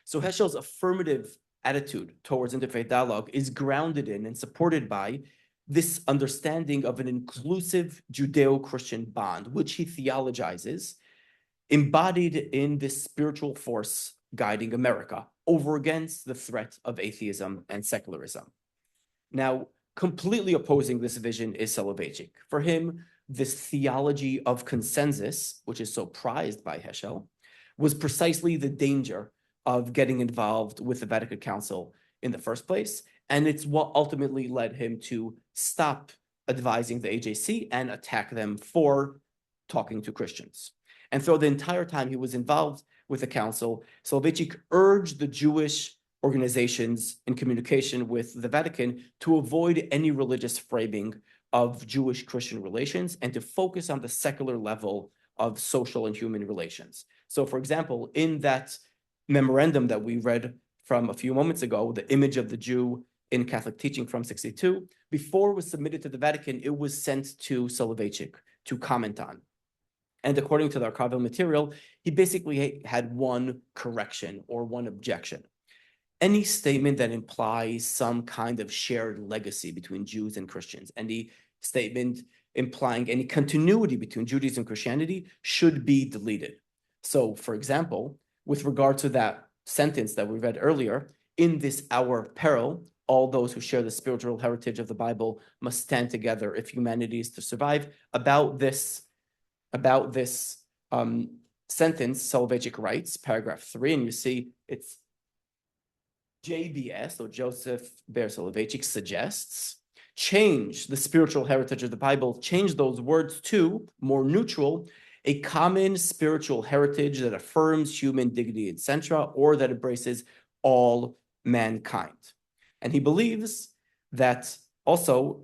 So Heschel's affirmative attitude towards interfaith dialogue is grounded in and supported by this understanding of an inclusive Judeo-Christian bond, which he theologizes, embodied in this spiritual force guiding America over against the threat of atheism and secularism. Now, completely opposing this vision is Soloveitchik. For him, this theology of consensus, which is so prized by Heschel, was precisely the danger of getting involved with the Vatican Council in the first place. And it's what ultimately led him to stop advising the AJC and attack them for talking to Christians. And throughout the entire time he was involved with the council, Soloveitchik urged the Jewish organizations in communication with the Vatican to avoid any religious framing of Jewish-Christian relations and to focus on the secular level of social and human relations. So, for example, in that memorandum that we read from a few moments ago, the image of the Jew in Catholic teaching from 1962, before it was submitted to the Vatican, it was sent to Soloveitchik to comment on. And according to the archival material, he basically had one correction or one objection. Any statement that implies some kind of shared legacy between Jews and Christians, any statement implying any continuity between Judaism and Christianity should be deleted. So, for example, with regard to that sentence that we read earlier, in this hour of peril, all those who share the spiritual heritage of the Bible must stand together if humanity is to survive. About this sentence, Soloveitchik writes, paragraph 3, and you see it's JBS, or Joseph Ber Soloveitchik, suggests, change the spiritual heritage of the Bible, change those words to more neutral, a common spiritual heritage that affirms human dignity, etc., or that embraces all mankind. And he believes that also,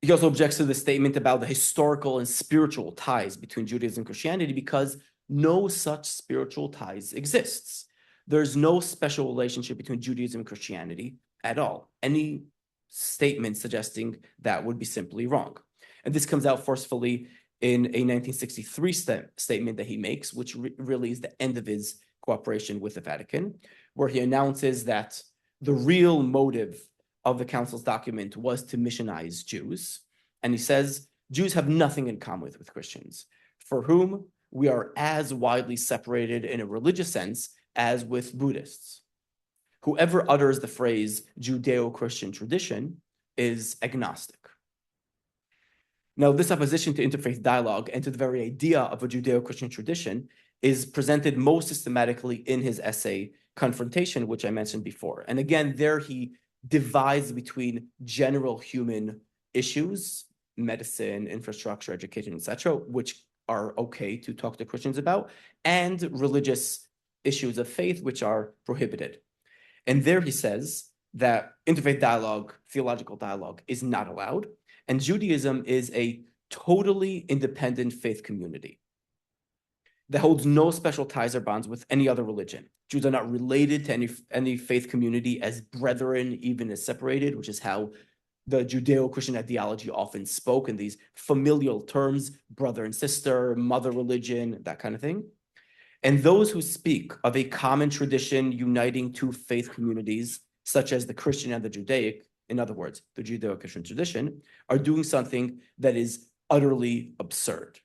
he also objects to the statement about the historical and spiritual ties between Judaism and Christianity because no such spiritual ties exists. There's no special relationship between Judaism and Christianity at all. Any statement suggesting that would be simply wrong. And this comes out forcefully in a 1963 statement that he makes, which really is the end of his cooperation with the Vatican, where he announces that the real motive of the council's document was to missionize Jews. And he says, Jews have nothing in common with Christians, for whom we are as widely separated in a religious sense as with Buddhists. Whoever utters the phrase Judeo-Christian tradition is agnostic. Now, this opposition to interfaith dialogue and to the very idea of a Judeo-Christian tradition is presented most systematically in his essay, Confrontation, which I mentioned before. And again, there he divides between general human issues, medicine, infrastructure, education, etc., which are okay to talk to Christians about, and religious issues of faith, which are prohibited. And there he says that interfaith dialogue, theological dialogue, is not allowed, and Judaism is a totally independent faith community that holds no special ties or bonds with any other religion. Jews are not related to any faith community as brethren, even as separated, which is how the Judeo-Christian ideology often spoke in these familial terms, brother and sister, mother religion, that kind of thing. And those who speak of a common tradition uniting two faith communities, such as the Christian and the Judaic, in other words, the Judeo-Christian tradition, are doing something that is utterly absurd.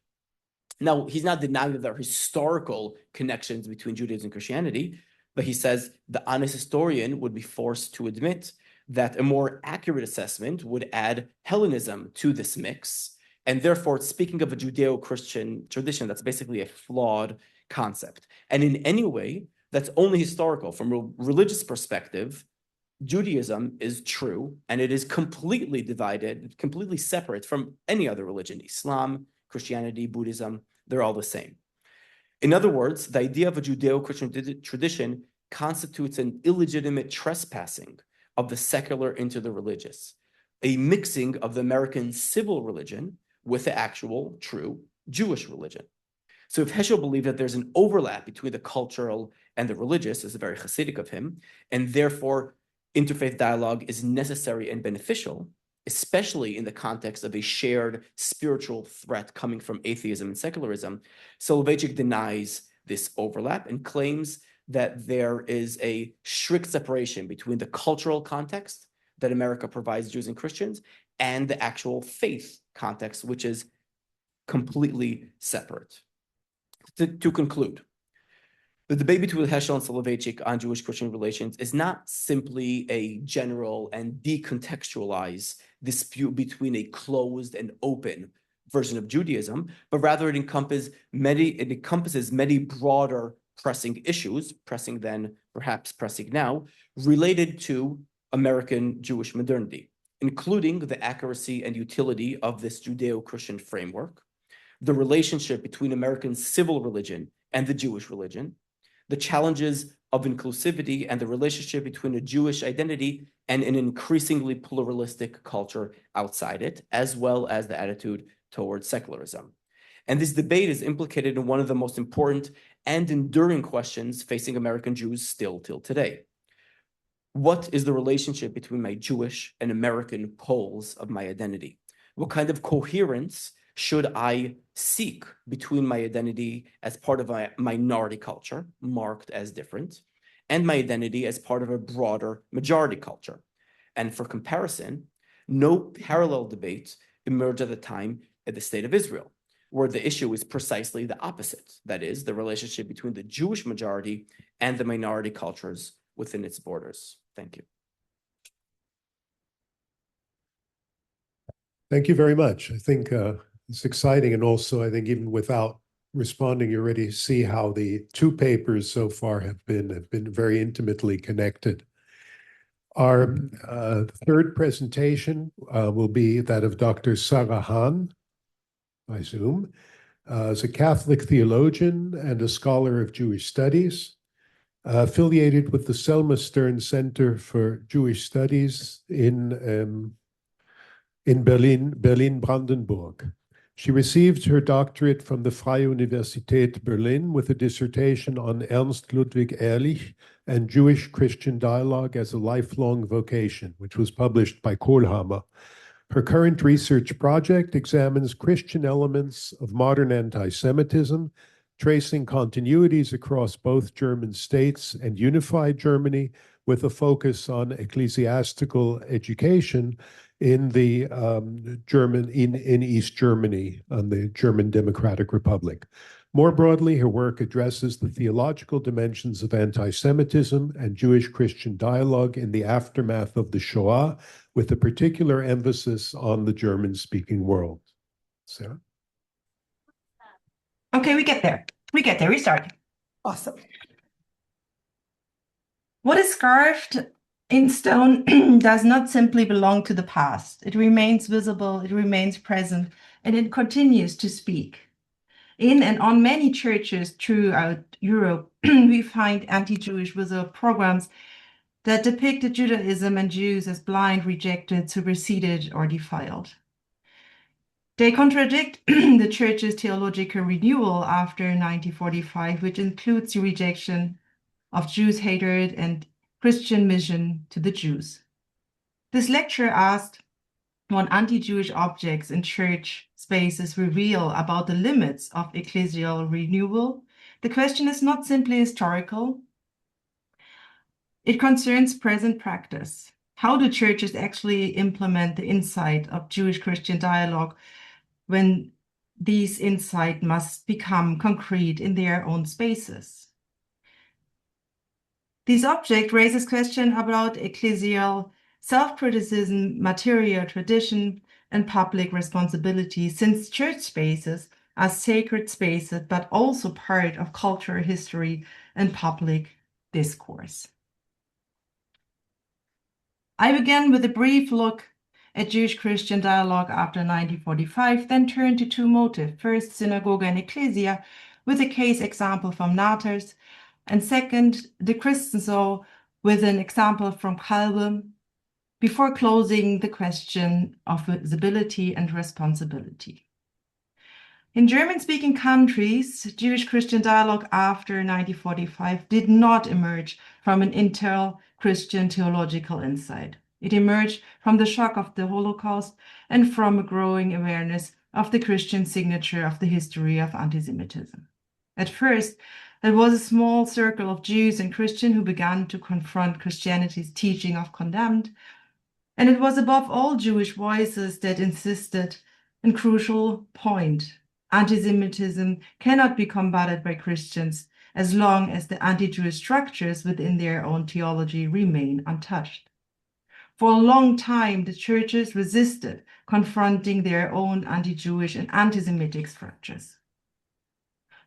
Now, he's not denying that there are historical connections between Judaism and Christianity, but he says the honest historian would be forced to admit that a more accurate assessment would add Hellenism to this mix, and therefore, speaking of a Judeo-Christian tradition, that's basically a flawed concept. And in any way, that's only historical. From a religious perspective, Judaism is true, and it is completely divided, completely separate from any other religion. Islam, Christianity, Buddhism, they're all the same. In other words, the idea of a Judeo-Christian tradition constitutes an illegitimate trespassing of the secular into the religious, a mixing of the American civil religion with the actual, true Jewish religion. So if Heschel believed that there's an overlap between the cultural and the religious, this is very Hasidic of him, and therefore interfaith dialogue is necessary and beneficial, especially in the context of a shared spiritual threat coming from atheism and secularism, Soloveitchik denies this overlap and claims that there is a strict separation between the cultural context that America provides Jews and Christians and the actual faith context, which is completely separate. To conclude, the debate between Heschel and Soloveitchik on Jewish-Christian relations is not simply a general and decontextualized dispute between a closed and open version of Judaism, but rather it encompasses many broader pressing issues, pressing then, perhaps pressing now, related to American Jewish modernity. including the accuracy and utility of this Judeo-Christian framework, the relationship between American civil religion and the Jewish religion, the challenges of inclusivity and the relationship between a Jewish identity and an increasingly pluralistic culture outside it, as well as the attitude towards secularism. And this debate is implicated in one of the most important and enduring questions facing American Jews still till today. What is the relationship between my Jewish and American poles of my identity? What kind of coherence should I seek between my identity as part of a minority culture, marked as different, and my identity as part of a broader majority culture? And for comparison, no parallel debates emerged at the time at the State of Israel, where the issue is precisely the opposite. That is, the relationship between the Jewish majority and the minority cultures within its borders. Thank you. Thank you very much. I think it's exciting, and also I think even without responding, you already see how the two papers so far have been very intimately connected. Our third presentation will be that of Dr. Sara Hahn, by Zoom, as a Catholic theologian and a scholar of Jewish studies, affiliated with the Selma Stern Center for Jewish Studies in Berlin-Brandenburg. She received her doctorate from the Freie Universität Berlin with a dissertation on Ernst Ludwig Ehrlich and Jewish-Christian dialogue as a lifelong vocation, which was published by Kohlhammer. Her current research project examines Christian elements of modern anti-Semitism, tracing continuities across both German states and unified Germany, with a focus on ecclesiastical education in the in East Germany, on the German Democratic Republic. More broadly, her work addresses the theological dimensions of anti-Semitism and Jewish-Christian dialogue in the aftermath of the Shoah, with a particular emphasis on the German-speaking world. Sarah? Okay, we get there. We start. Awesome. What is carved in stone does not simply belong to the past. It remains visible, it remains present, and it continues to speak. In and on many churches throughout Europe, we find anti-Jewish visual programs that depicted Judaism and Jews as blind, rejected, superseded, or defiled. They contradict the church's theological renewal after 1945, which includes the rejection of Jews' hatred and Christian mission to the Jews. This lecture asked what anti-Jewish objects in church spaces reveal about the limits of ecclesial renewal. The question is not simply historical. It concerns present practice. How do churches actually implement the insight of Jewish-Christian dialogue when these insights must become concrete in their own spaces? This object raises questions about ecclesial self-criticism, material tradition, and public responsibility, since church spaces are sacred spaces, but also part of cultural history and public discourse. I began with a brief look at Jewish-Christian dialogue after 1945, then turned to two motives. First, synagogue and ecclesia, with a case example from Natters, and second, the Christensow, with an example from Kalbe, before closing the question of visibility and responsibility. In German-speaking countries, Jewish-Christian dialogue after 1945 did not emerge from an inter-Christian theological insight. It emerged from the shock of the Holocaust and from a growing awareness of the Christian signature of the history of anti-Semitism. At first, it was a small circle of Jews and Christians who began to confront Christianity's teaching of condemned, and it was above all Jewish voices that insisted on a crucial point. Anti-Semitism cannot be combated by Christians as long as the anti-Jewish structures within their own theology remain untouched. For a long time, the churches resisted confronting their own anti-Jewish and anti-Semitic structures.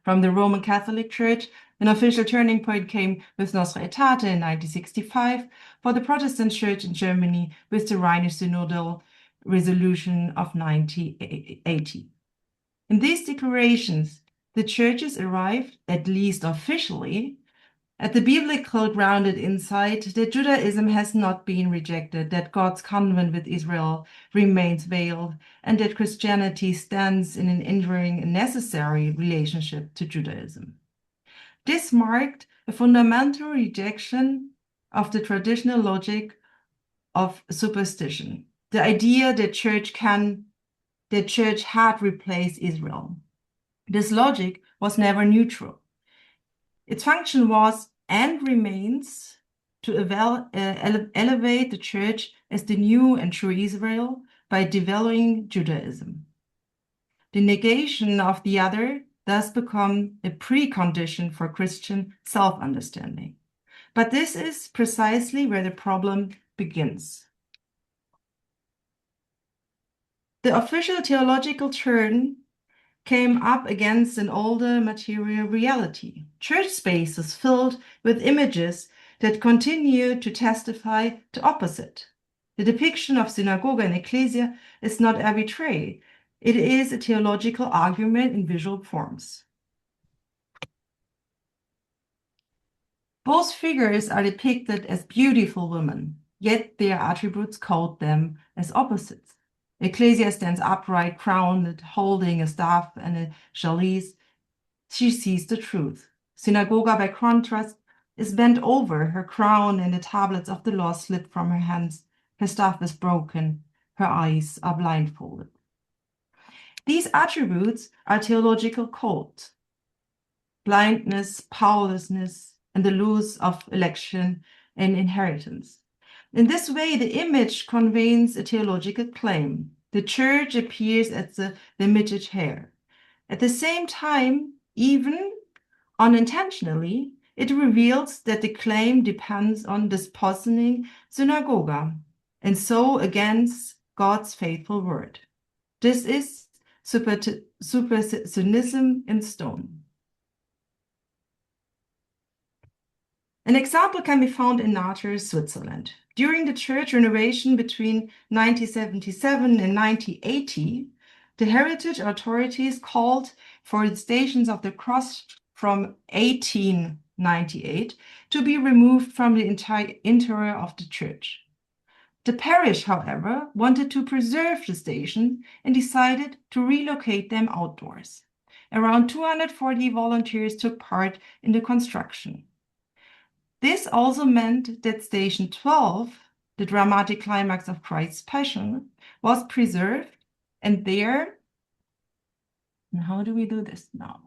From the Roman Catholic Church An official turning point came with Nostra Aetate in 1965 for the Protestant Church in Germany with the Rhenish Synodal Resolution of 1980. In these declarations, the churches arrived, at least officially, at the biblical grounded insight that Judaism has not been rejected, that God's covenant with Israel remains veiled, and that Christianity stands in an enduring and necessary relationship to Judaism. This marked a fundamental rejection of the traditional logic of superstition, the idea that church had replaced Israel. This logic was never neutral. Its function was and remains to elevate the church as the new and true Israel by devaluing Judaism. The negation of the other thus become a precondition for Christian self-understanding. But this is precisely where the problem begins. The official theological turn came up against an older material reality. Church spaces filled with images that continue to testify to opposite. The depiction of synagogue and ecclesia is not arbitrary. It is a theological argument in visual forms. Both figures are depicted as beautiful women, yet their attributes code them as opposites. Ecclesia stands upright, crowned, holding a staff and a chalice. She sees the truth. Synagoga, by contrast, is bent over, her crown and the tablets of the law slip from her hands. Her staff is broken, her eyes are blindfolded. These attributes are theological codes: blindness, powerlessness, and the loss of election and inheritance. In this way, the image conveys a theological claim. The church appears as the limited heir. At the same time, even unintentionally, it reveals that the claim depends on dispositioning synagoga, and so against God's faithful word. This is supersessionism in stone. An example can be found in Naters, Switzerland. During the church renovation between 1977 and 1980, the heritage authorities called for the Stations of the Cross from 1898 to be removed from the entire interior of the church. The parish, however, wanted to preserve the station and decided to relocate them outdoors. Around 240 volunteers took part in the construction. This also meant that Station 12, the dramatic climax of Christ's Passion, was preserved, and there, and how do we do this now?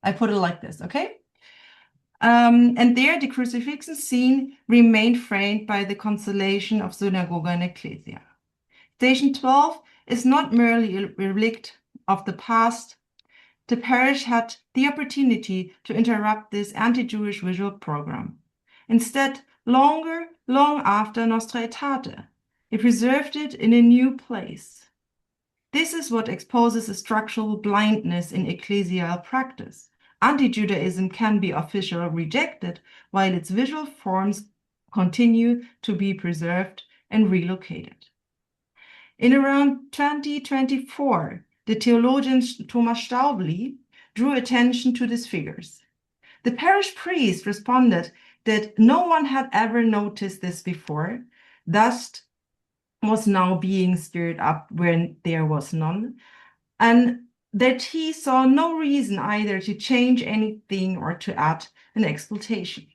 I put it like this, okay? And there, the crucifixion scene remained framed by the constellation of synagogue and ecclesia. Station 12 is not merely a relic of the past. The parish had the opportunity to interrupt this anti-Jewish visual program. Instead, long after Nostra Aetate, it preserved it in a new place. This is what exposes a structural blindness in ecclesial practice. Anti-Judaism can be officially rejected, while its visual forms continue to be preserved and relocated. In around 2024, the theologian Thomas Staubli drew attention to these figures. The parish priest responded that no one had ever noticed this before, thus was now being stirred up when there was none, and that he saw no reason either to change anything or to add an explanation.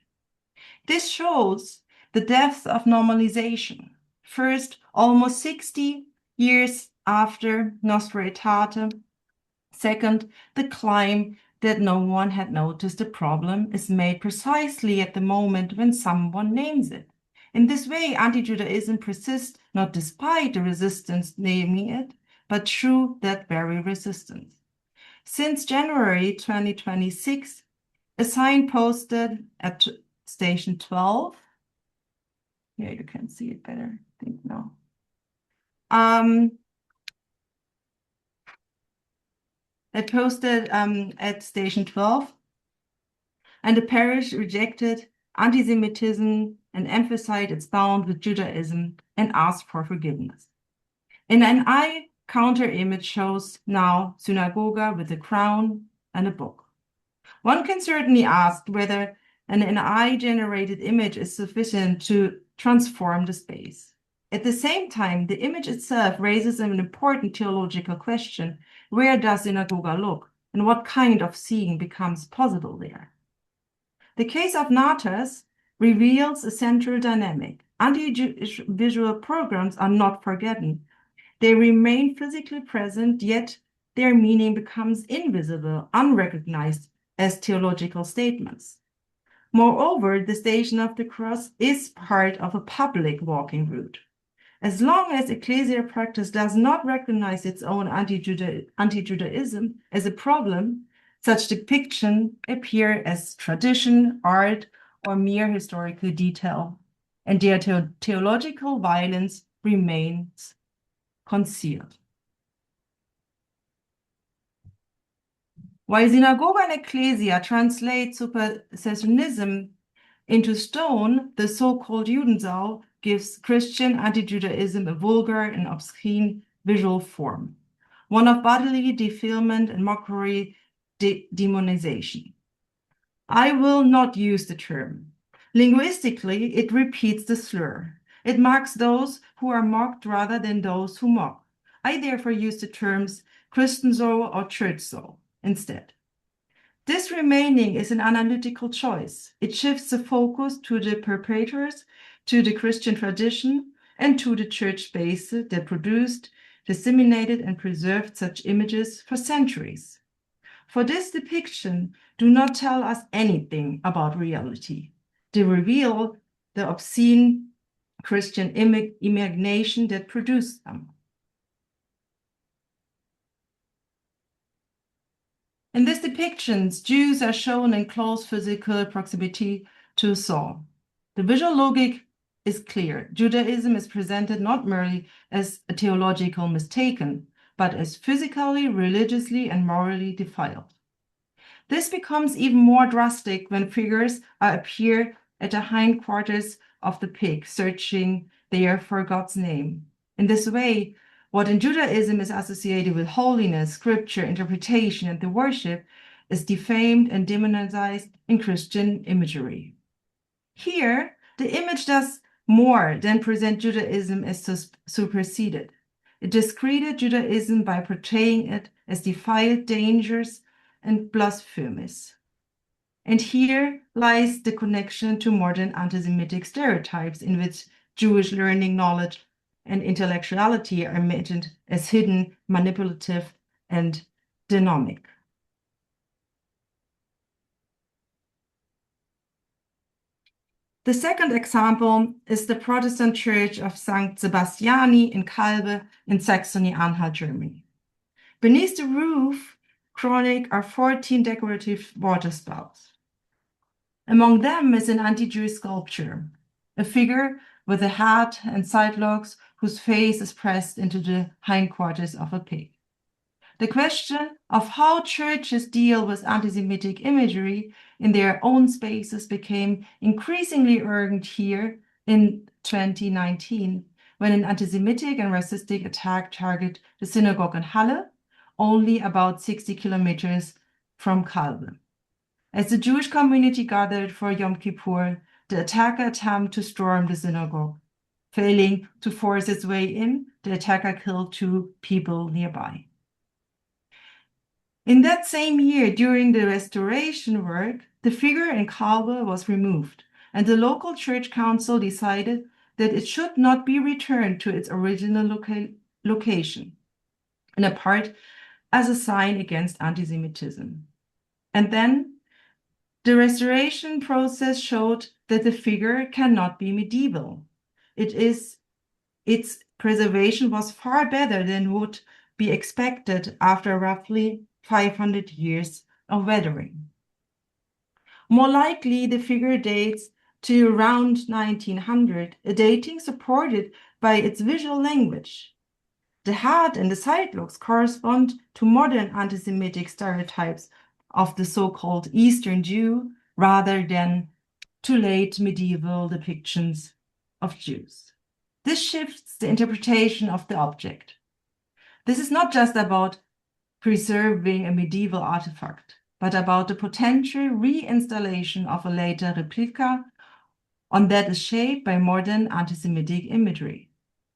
This shows the depth of normalization. First, almost 60 years after Nostra Aetate. Second, the claim that no one had noticed the problem is made precisely at the moment when someone names it. In this way, anti-Judaism persists not despite the resistance naming it, but through that very resistance. Since January 2026, a sign posted at Station 12, here you can see it better, I think now, posted at Station 12, and the parish rejected anti-Semitism and emphasized its bond with Judaism and asked for forgiveness. In an eye counter image shows now synagogue with a crown and a book. One can certainly ask whether an AI-generated image is sufficient to transform the space. At the same time, the image itself raises an important theological question: where does synagogue look, and what kind of seeing becomes possible there? The case of Natas reveals a central dynamic. Anti-Jewish visual programs are not forgotten. They remain physically present, yet their meaning becomes invisible, unrecognized as theological statements. Moreover, the Station of the Cross is part of a public walking route. As long as ecclesial practice does not recognize its own anti-Judaism as a problem, such depictions appear as tradition, art, or mere historical detail, and their theological violence remains concealed. While synagogue and ecclesia translate supersessionism into stone, the so-called Judensau gives Christian anti-Judaism a vulgar and obscene visual form, one of bodily defilement and mockery demonization. I will not use the term. Linguistically, it repeats the slur. It marks those who are mocked rather than those who mock. I therefore use the terms Christensoul or Churchsoul instead. This remaining is an analytical choice. It shifts the focus to the perpetrators, to the Christian tradition, and to the church space that produced, disseminated, and preserved such images for centuries. For this depiction do not tell us anything about reality. They reveal the obscene Christian imagination that produced them. In these depictions, Jews are shown in close physical proximity to Saul. The visual logic is clear. Judaism is presented not merely as a theological mistaken, but as physically, religiously, and morally defiled. This becomes even more drastic when figures appear at the hindquarters of the pig, searching there for God's name. In this way, what in Judaism is associated with holiness, scripture, interpretation, and the worship is defamed and demonized in Christian imagery. Here, the image does more than present Judaism as superseded. It discredited Judaism by portraying it as defiled, dangerous, and blasphemous. And here lies the connection to modern anti-Semitic stereotypes in which Jewish learning, knowledge, and intellectuality are imagined as hidden, manipulative, and dynamic. The second example is the Protestant Church of St. Sebastiani in Kalbe in Saxony-Anhalt, Germany. Beneath the roof chronic are 14 decorative waterspouts. Among them is an anti-Jewish sculpture, a figure with a hat and side locks whose face is pressed into the hindquarters of a pig. The question of how churches deal with anti-Semitic imagery in their own spaces became increasingly urgent here in 2019, when an anti-Semitic and racistic attack targeted the synagogue in Halle, only about 60 kilometers from Kalbe. As the Jewish community gathered for Yom Kippur, the attacker attempted to storm the synagogue. Failing to force its way in, the attacker killed 2 people nearby. In that same year, during the restoration work, the figure in Kalbe was removed, and the local church council decided that it should not be returned to its original location, in a part as a sign against anti-Semitism. And then the restoration process showed that the figure cannot be medieval. Its preservation was far better than would be expected after roughly 500 years of weathering. More likely, the figure dates to around 1900, a dating supported by its visual language. The heart and the side looks correspond to modern anti-Semitic stereotypes of the so-called Eastern Jew rather than to late medieval depictions of Jews. This shifts the interpretation of the object. This is not just about preserving a medieval artifact, but about the potential reinstallation of a later replica on that is shaped by modern anti-Semitic imagery.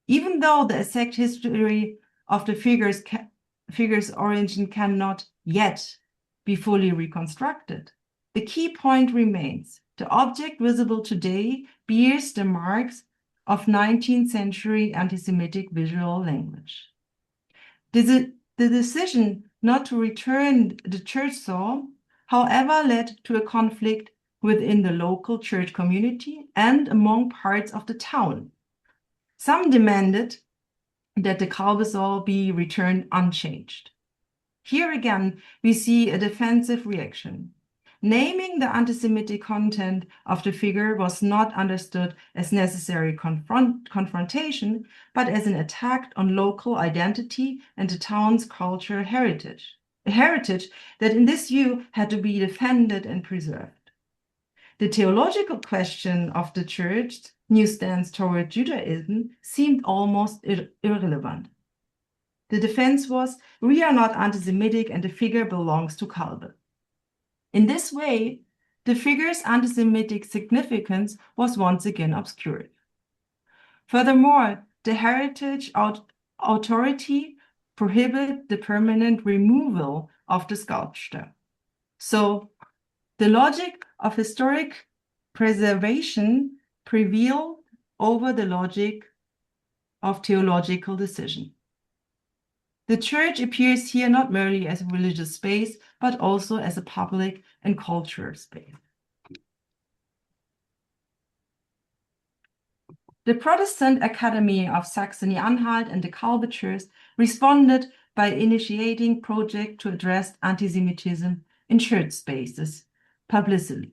Even though the exact history of the figure's origin cannot yet be fully reconstructed, the key point remains. The object visible today bears the marks of 19th century anti-Semitic visual language. The decision not to return the church saw, however, led to a conflict within the local church community and among parts of the town. Some demanded that the Kalbe saw be returned unchanged. Here again, we see a defensive reaction. Naming the anti-Semitic content of the figure was not understood as necessary confrontation, but as an attack on local identity and the town's cultural heritage, a heritage that in this view had to be defended and preserved. The theological question of the church's new stance toward Judaism seemed almost irrelevant. The defense was, we are not anti-Semitic and the figure belongs to Kalbe. In this way, the figure's anti-Semitic significance was once again obscured. Furthermore, the heritage authority prohibited the permanent removal of the sculpture. So, the logic of historic preservation prevailed over the logic of theological decision. The church appears here not merely as a religious space, but also as a public and cultural space. The Protestant Academy of Saxony-Anhalt and the Kalbe Church responded by initiating projects to address anti-Semitism in church spaces publicly.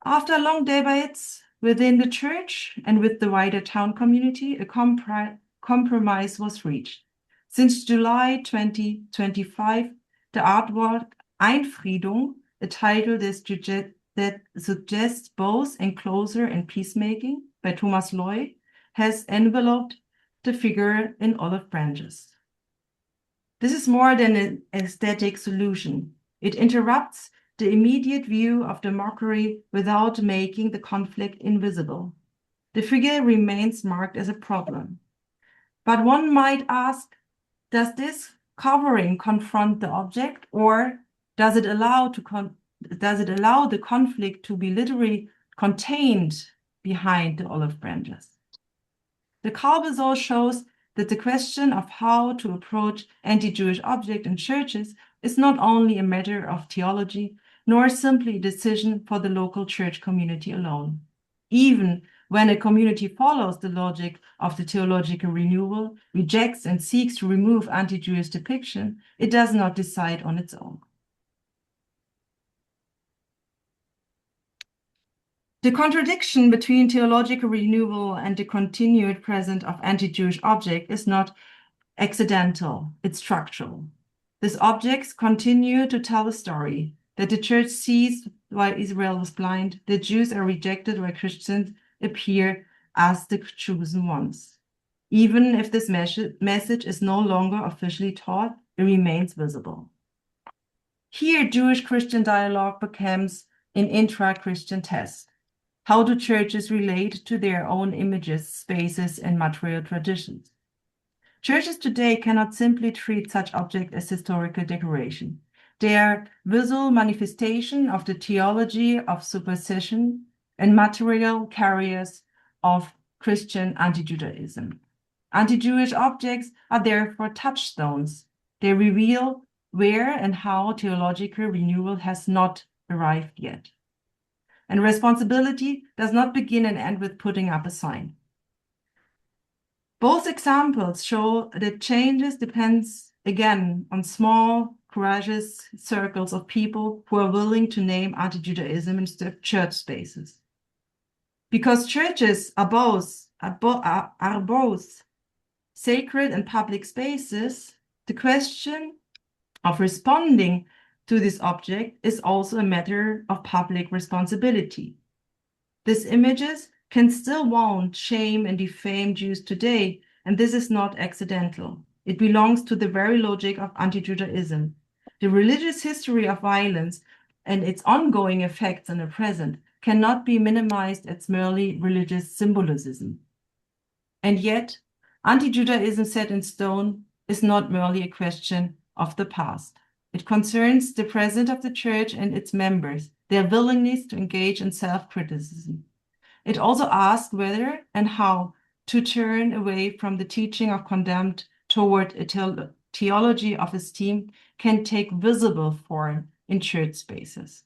After long debates within the church and with the wider town community, a compromise was reached. Since July 2025, the artwork Einfriedung, a title that suggests both enclosure and peacemaking by Thomas Loy, has enveloped the figure in olive branches. This is more than an aesthetic solution. It interrupts the immediate view of the mockery without making the conflict invisible. The figure remains marked as a problem. But one might ask, does this covering confront the object, or does it allow the conflict to be literally contained behind the olive branches? The Kalbe shows that the question of how to approach anti-Jewish objects in churches is not only a matter of theology, nor simply a decision for the local church community alone. Even when a community follows the logic of the theological renewal, rejects and seeks to remove anti-Jewish depiction, it does not decide on its own. The contradiction between theological renewal and the continued presence of anti-Jewish objects is not accidental, it's structural. These objects continue to tell a story that the church sees while Israel was blind, the Jews are rejected while Christians appear as the chosen ones. Even if this message is no longer officially taught, it remains visible. Here, Jewish-Christian dialogue becomes an intra-Christian test. How do churches relate to their own images, spaces, and material traditions? Churches today cannot simply treat such objects as historical decoration. They are visual manifestation of the theology of superstition and material carriers of Christian anti-Judaism. Anti-Jewish objects are therefore touchstones. They reveal where and how theological renewal has not arrived yet. And responsibility does not begin and end with putting up a sign. Both examples show that changes depends again on small, courageous circles of people who are willing to name anti-Judaism in church spaces. Because churches are both sacred and public spaces, the question of responding to this object is also a matter of public responsibility. These images can still wound, shame, and defame Jews today, and this is not accidental. It belongs to the very logic of anti-Judaism. The religious history of violence and its ongoing effects in the present cannot be minimized as merely religious symbolism. And yet, anti-Judaism set in stone is not merely a question of the past. It concerns the present of the church and its members, their willingness to engage in self-criticism. It also asks whether and how to turn away from the teaching of contempt toward a theology of esteem can take visible form in church spaces.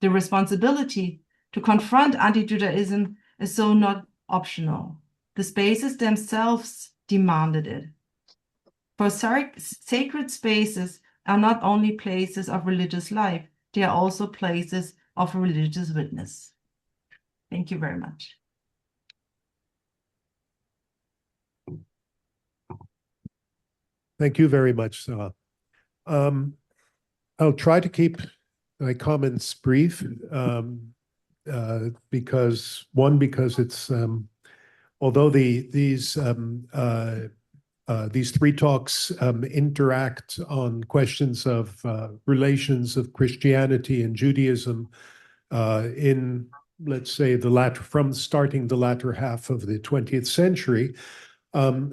The responsibility to confront anti-Judaism is so not optional. The spaces themselves demanded it. For sacred spaces are not only places of religious life, they are also places of religious witness. Thank you very much. Thank you very much, Sara. I'll try to keep my comments brief because it's although these three talks interact on questions of relations of Christianity and Judaism in, let's say, from starting the latter half of the 20th century.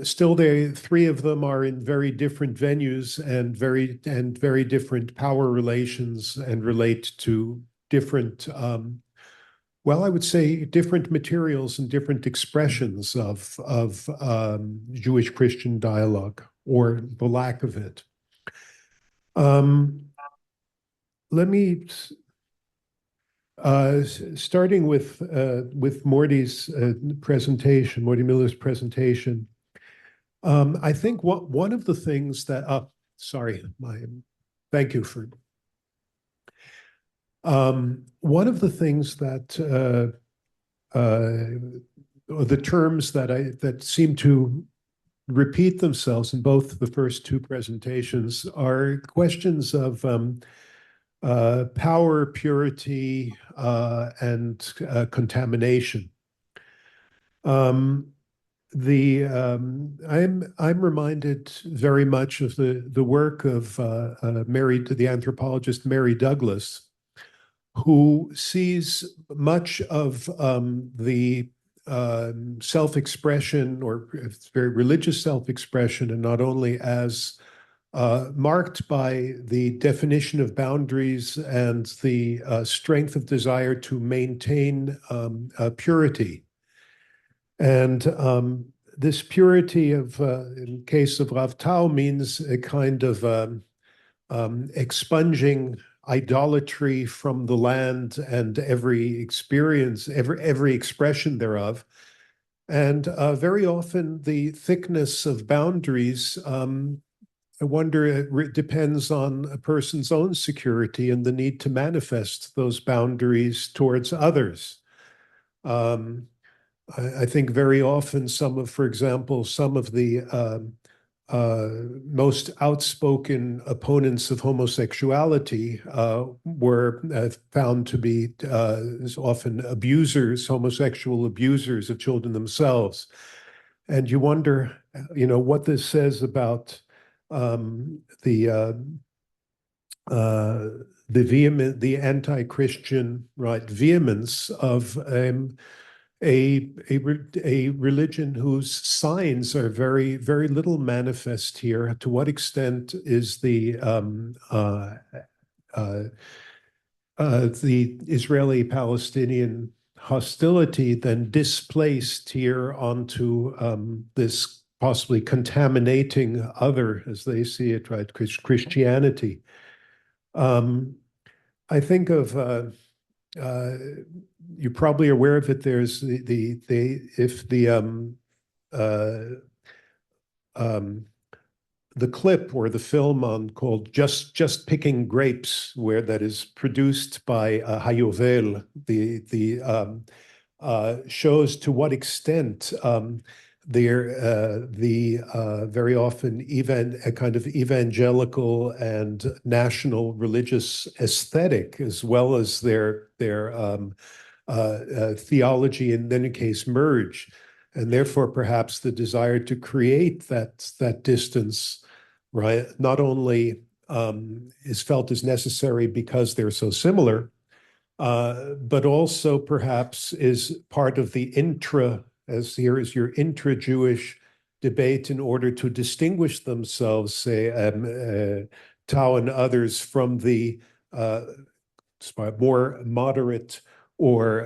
Still, three of them are in very different venues and very different power relations and relate to different, well, I would say different materials and different expressions of Jewish-Christian dialogue or the lack of it. Let me, starting with Mordy's presentation, Mordy Miller's presentation, I think one of the things that, thank you for, one of the things that, the terms that seem to repeat themselves in both the first two presentations are questions of power, purity, and contamination. I'm reminded very much of the work of the anthropologist Mary Douglas, who sees much of the self-expression or very religious self-expression, and not only as marked by the definition of boundaries and the strength of desire to maintain purity. And this purity in case of Rav Tau, means a kind of expunging idolatry from the land and every experience, every expression thereof. And very often the thickness of boundaries, I wonder, it depends on a person's own security and the need to manifest those boundaries towards others. I think very often for example, some of the most outspoken opponents of homosexuality were found to be often homosexual abusers of children themselves. And you wonder, what this says about the anti-Christian vehemence of a religion whose signs are very, very little manifest here. To what extent is the Israeli-Palestinian hostility then displaced here onto this possibly contaminating other, as they see it, Christianity? I think of you're probably aware of it. There's the clip or the film called "Just Picking Grapes," that is produced by Hayovel, shows to what extent very often a kind of evangelical and national religious aesthetic, as well as their theology in any case merge, and therefore perhaps the desire to create that distance, right, not only is felt as necessary because they're so similar, but also perhaps is part of the as here is your intra-Jewish debate in order to distinguish themselves, say, Tao and others, from the more moderate or,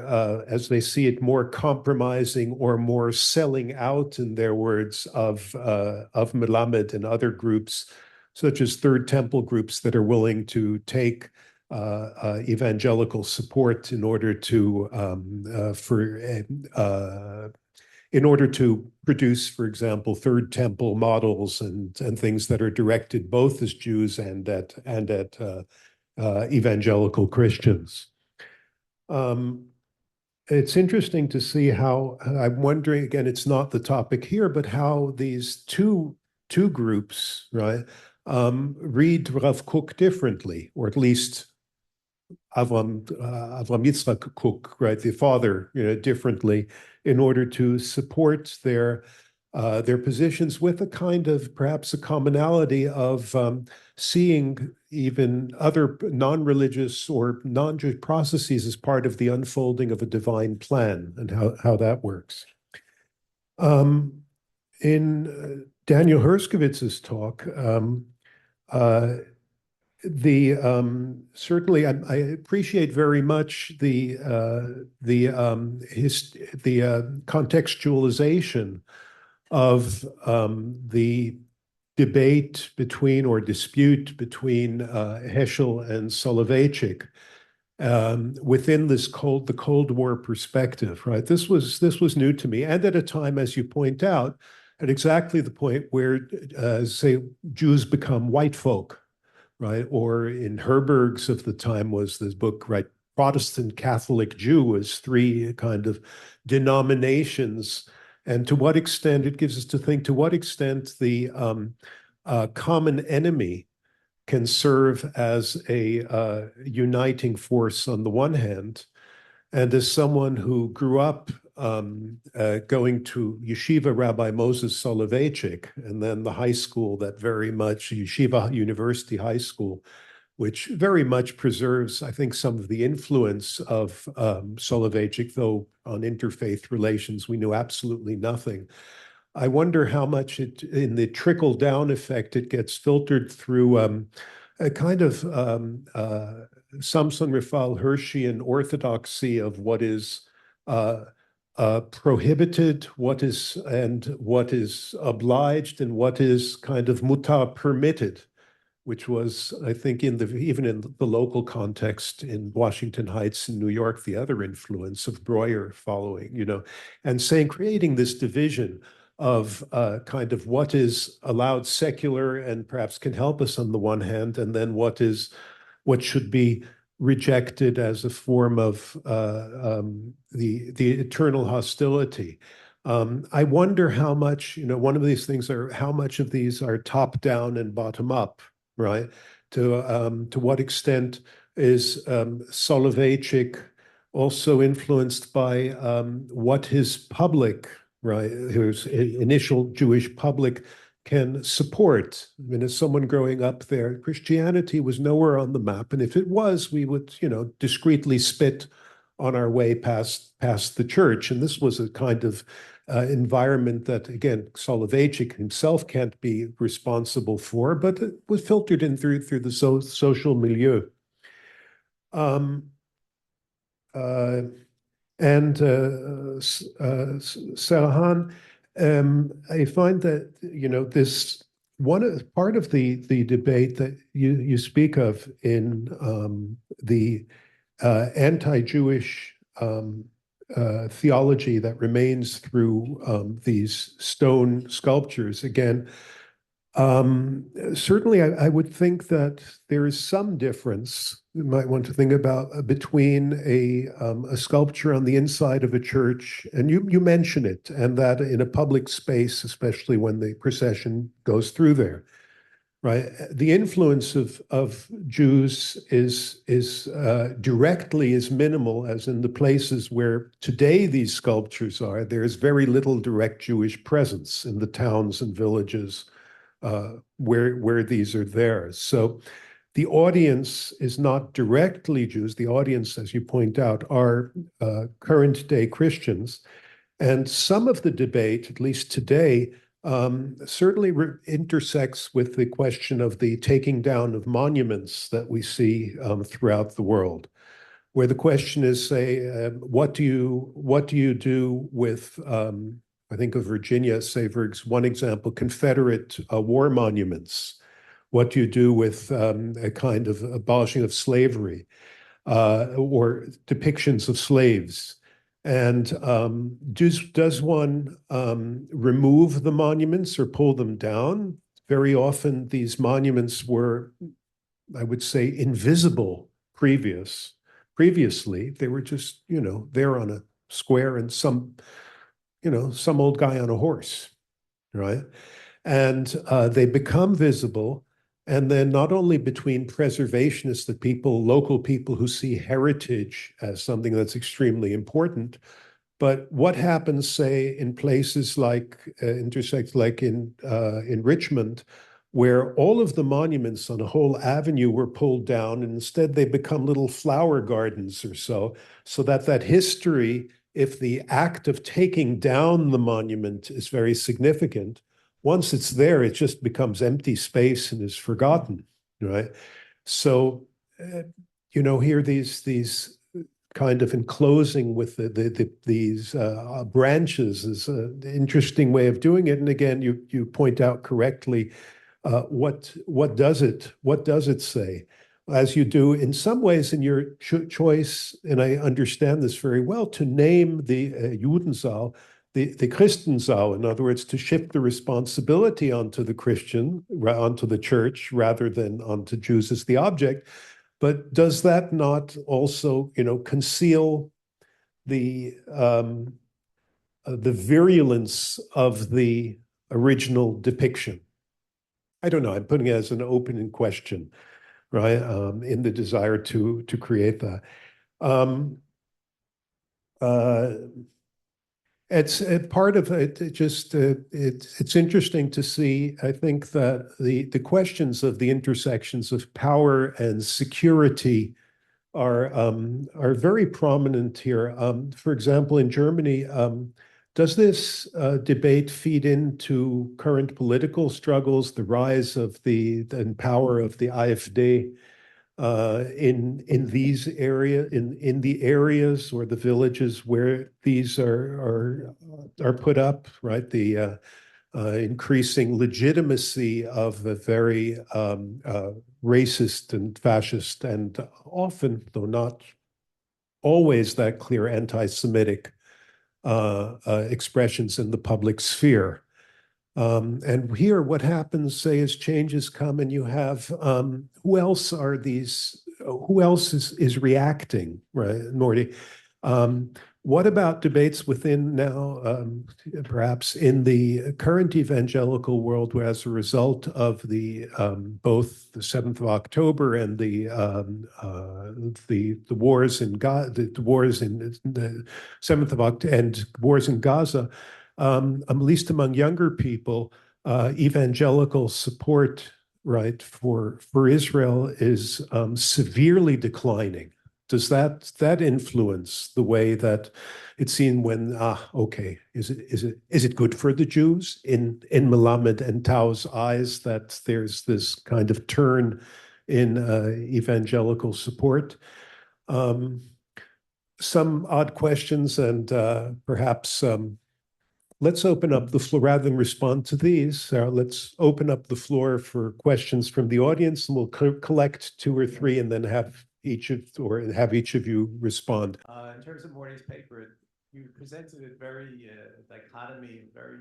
as they see it, more compromising or more selling out, in their words, of Melamed and other groups, such as Third Temple groups that are willing to take evangelical support in order to produce, for example, Third Temple models and things that are directed both as Jews and at evangelical Christians. It's interesting to see how, I'm wondering, again, it's not the topic here, but how these two groups, right, read Rav Kook differently, or at least Avram Yitzchak Kook, right, the father, differently, in order to support their positions with a kind of perhaps a commonality of seeing even other non-religious or non-Jewish processes as part of the unfolding of a divine plan, and how that works. In Daniel Herskowitz's talk, certainly I appreciate very much the contextualization of the debate between, or dispute between, Heschel and Soloveitchik within the Cold War perspective, right? This was new to me, and at a time, as you point out, at exactly the point where, say, Jews become white folk, right? Or in Herberg's of the time was this book, right? Protestant, Catholic, Jew as three kind of denominations. And to what extent, it gives us to think, to what extent the common enemy can serve as a uniting force on the one hand, and as someone who grew up going to Yeshiva Rabbi Moses Soloveitchik, and then the high school that very much, Yeshiva University High School, which very much preserves, I think, some of the influence of Soloveitchik, though on interfaith relations we knew absolutely nothing. I wonder how much in the trickle-down effect, it gets filtered through a kind of Samson Raphael Hirschian orthodoxy of what is prohibited, what is obliged, and what is kind of mutar, permitted, which was, I think, even in the local context in Washington Heights in New York, the other influence of Breuer following, and creating this division of kind of what is allowed secular and perhaps can help us on the one hand, and then what should be rejected as a form of the eternal hostility. I wonder how much, one of these things are how much of these are top down and bottom up, right? To what extent is Soloveitchik also influenced by what his public, right, his initial Jewish public can support? I mean, as someone growing up there, Christianity was nowhere on the map, and if it was, we would, discreetly spit on our way past the church. And this was a kind of environment that, again, Soloveitchik himself can't be responsible for, but it was filtered in through the social milieu. Sarahan, I find that, this part of the debate that you speak of in the anti-Jewish theology that remains through these stone sculptures, again, Certainly, I would think that there is some difference you might want to think about between a sculpture on the inside of a church, and you mention it, and that in a public space, especially when the procession goes through there, right? The influence of Jews is directly as minimal as in the places where today these sculptures are. There is very little direct Jewish presence in the towns and villages where these are there. So the audience is not directly Jews. The audience, as you point out, are current day Christians. And some of the debate, at least today, certainly intersects with the question of the taking down of monuments that we see throughout the world, where the question is, say, what do you do with I think of Virginia, say, for one example, Confederate war monuments. What do you do with a kind of abolishing of slavery or depictions of slaves? And does one remove the monuments or pull them down? Very often these monuments were, I would say, invisible previously. They were just, there on a square and some old guy on a horse, right? And they become visible. And then not only between preservationists, local people who see heritage as something that's extremely important, but what happens, say, in places like intersect, like in Richmond, where all of the monuments on a whole avenue were pulled down, and instead they become little flower gardens or so that history, if the act of taking down the monument is very significant, once it's there, it just becomes empty space and is forgotten, right? So, here these kind of enclosing with these branches is an interesting way of doing it. And again, you point out correctly, what does it say? As you do in some ways in your choice, and I understand this very well, to name the Judensaal, the Christensaal, in other words, to shift the responsibility onto the Christian, onto the church, rather than onto Jews as the object. But does that not also, conceal the virulence of the original depiction? I don't know. I'm putting it as an open question, right? In the desire to create that. It's part of it. It's interesting to see. I think that the questions of the intersections of power and security are very prominent here. For example, in Germany, does this debate feed into current political struggles, the rise of the power of the AfD in these in the areas or the villages where these are put up, right? The increasing legitimacy of the very racist and fascist and often, though not always that clear, anti-Semitic expressions in the public sphere. And here, what happens, say, as changes come, and you have who else is reacting, right, Mordy? What about debates within now, perhaps in the current evangelical world, where as a result of the both the 7th of October and the wars in the wars in the 7th of October and wars in Gaza, at least among younger people, evangelical support, right, for Israel is severely declining. Does that influence the way that it's seen when okay, is it good for the Jews in Melamed and Tau's eyes that there's this kind of turn in evangelical support? Some odd questions, and perhaps let's open up the floor rather than respond to these. Sara, let's open up the floor for questions from the audience, and we'll collect 2 or 3, and then have each of you respond. In terms of Mordy's paper, you presented it very dichotomy, very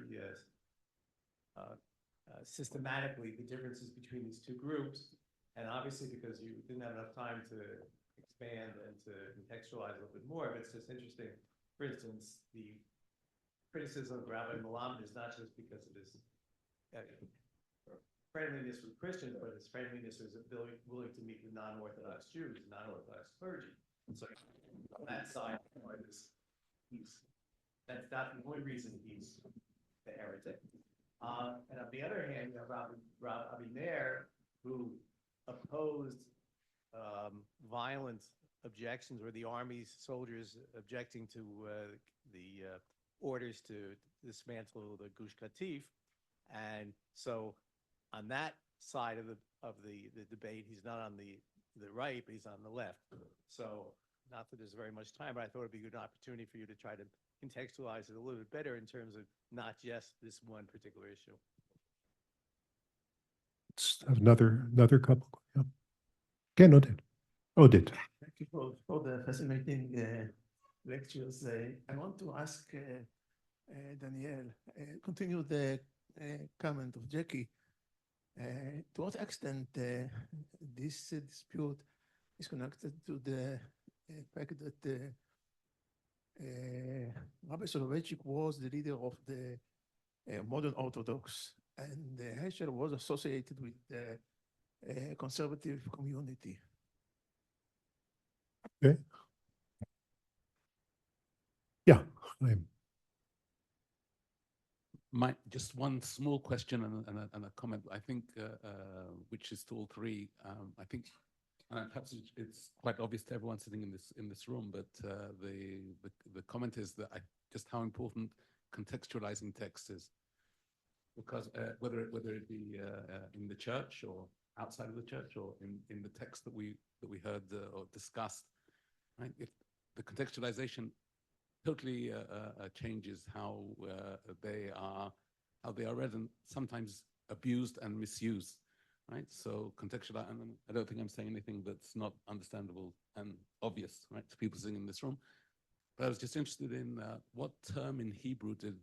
systematically the differences between these two groups. And obviously, because you didn't have enough time to expand and to contextualize a little bit more, but it's just interesting. For instance, the criticism of Rabbi Melamed is not just because of his friendliness with Christians, but his friendliness is willing to meet with non-Orthodox Jews, non-Orthodox clergy. And so on that side, that's not the only reason he's the heretic. And on the other hand, you have Rav Aviner, who opposed violent objections, or the army's soldiers objecting to the orders to dismantle the Gush Katif. And so on that side of the debate, he's not on the right, but he's on the left. So not that there's very much time, but I thought it'd be a good opportunity for you to try to contextualize it a little bit better in terms of not just this one particular issue. Let's have another couple. Yeah. Okay, Oded. Oded. Thank you for the fascinating lectures. I want to ask Daniel, continue the comment of Jackie. To what extent this dispute is connected to the fact that Rabbi Soloveitchik was the leader of the modern Orthodox, and Heschel was associated with the conservative community. Okay. Yeah. Just one small question and a comment. I think, which is to all three. I think, perhaps it's quite obvious to everyone sitting in this room, but the comment is that just how important contextualizing text is, because whether it be in the church or outside of the church, or in the text that we heard or discussed, right? If the contextualization totally changes how they are read and sometimes abused and misused, right? So contextual, and I don't think I'm saying anything that's not understandable and obvious, right, to people sitting in this room. But I was just interested in what term in Hebrew did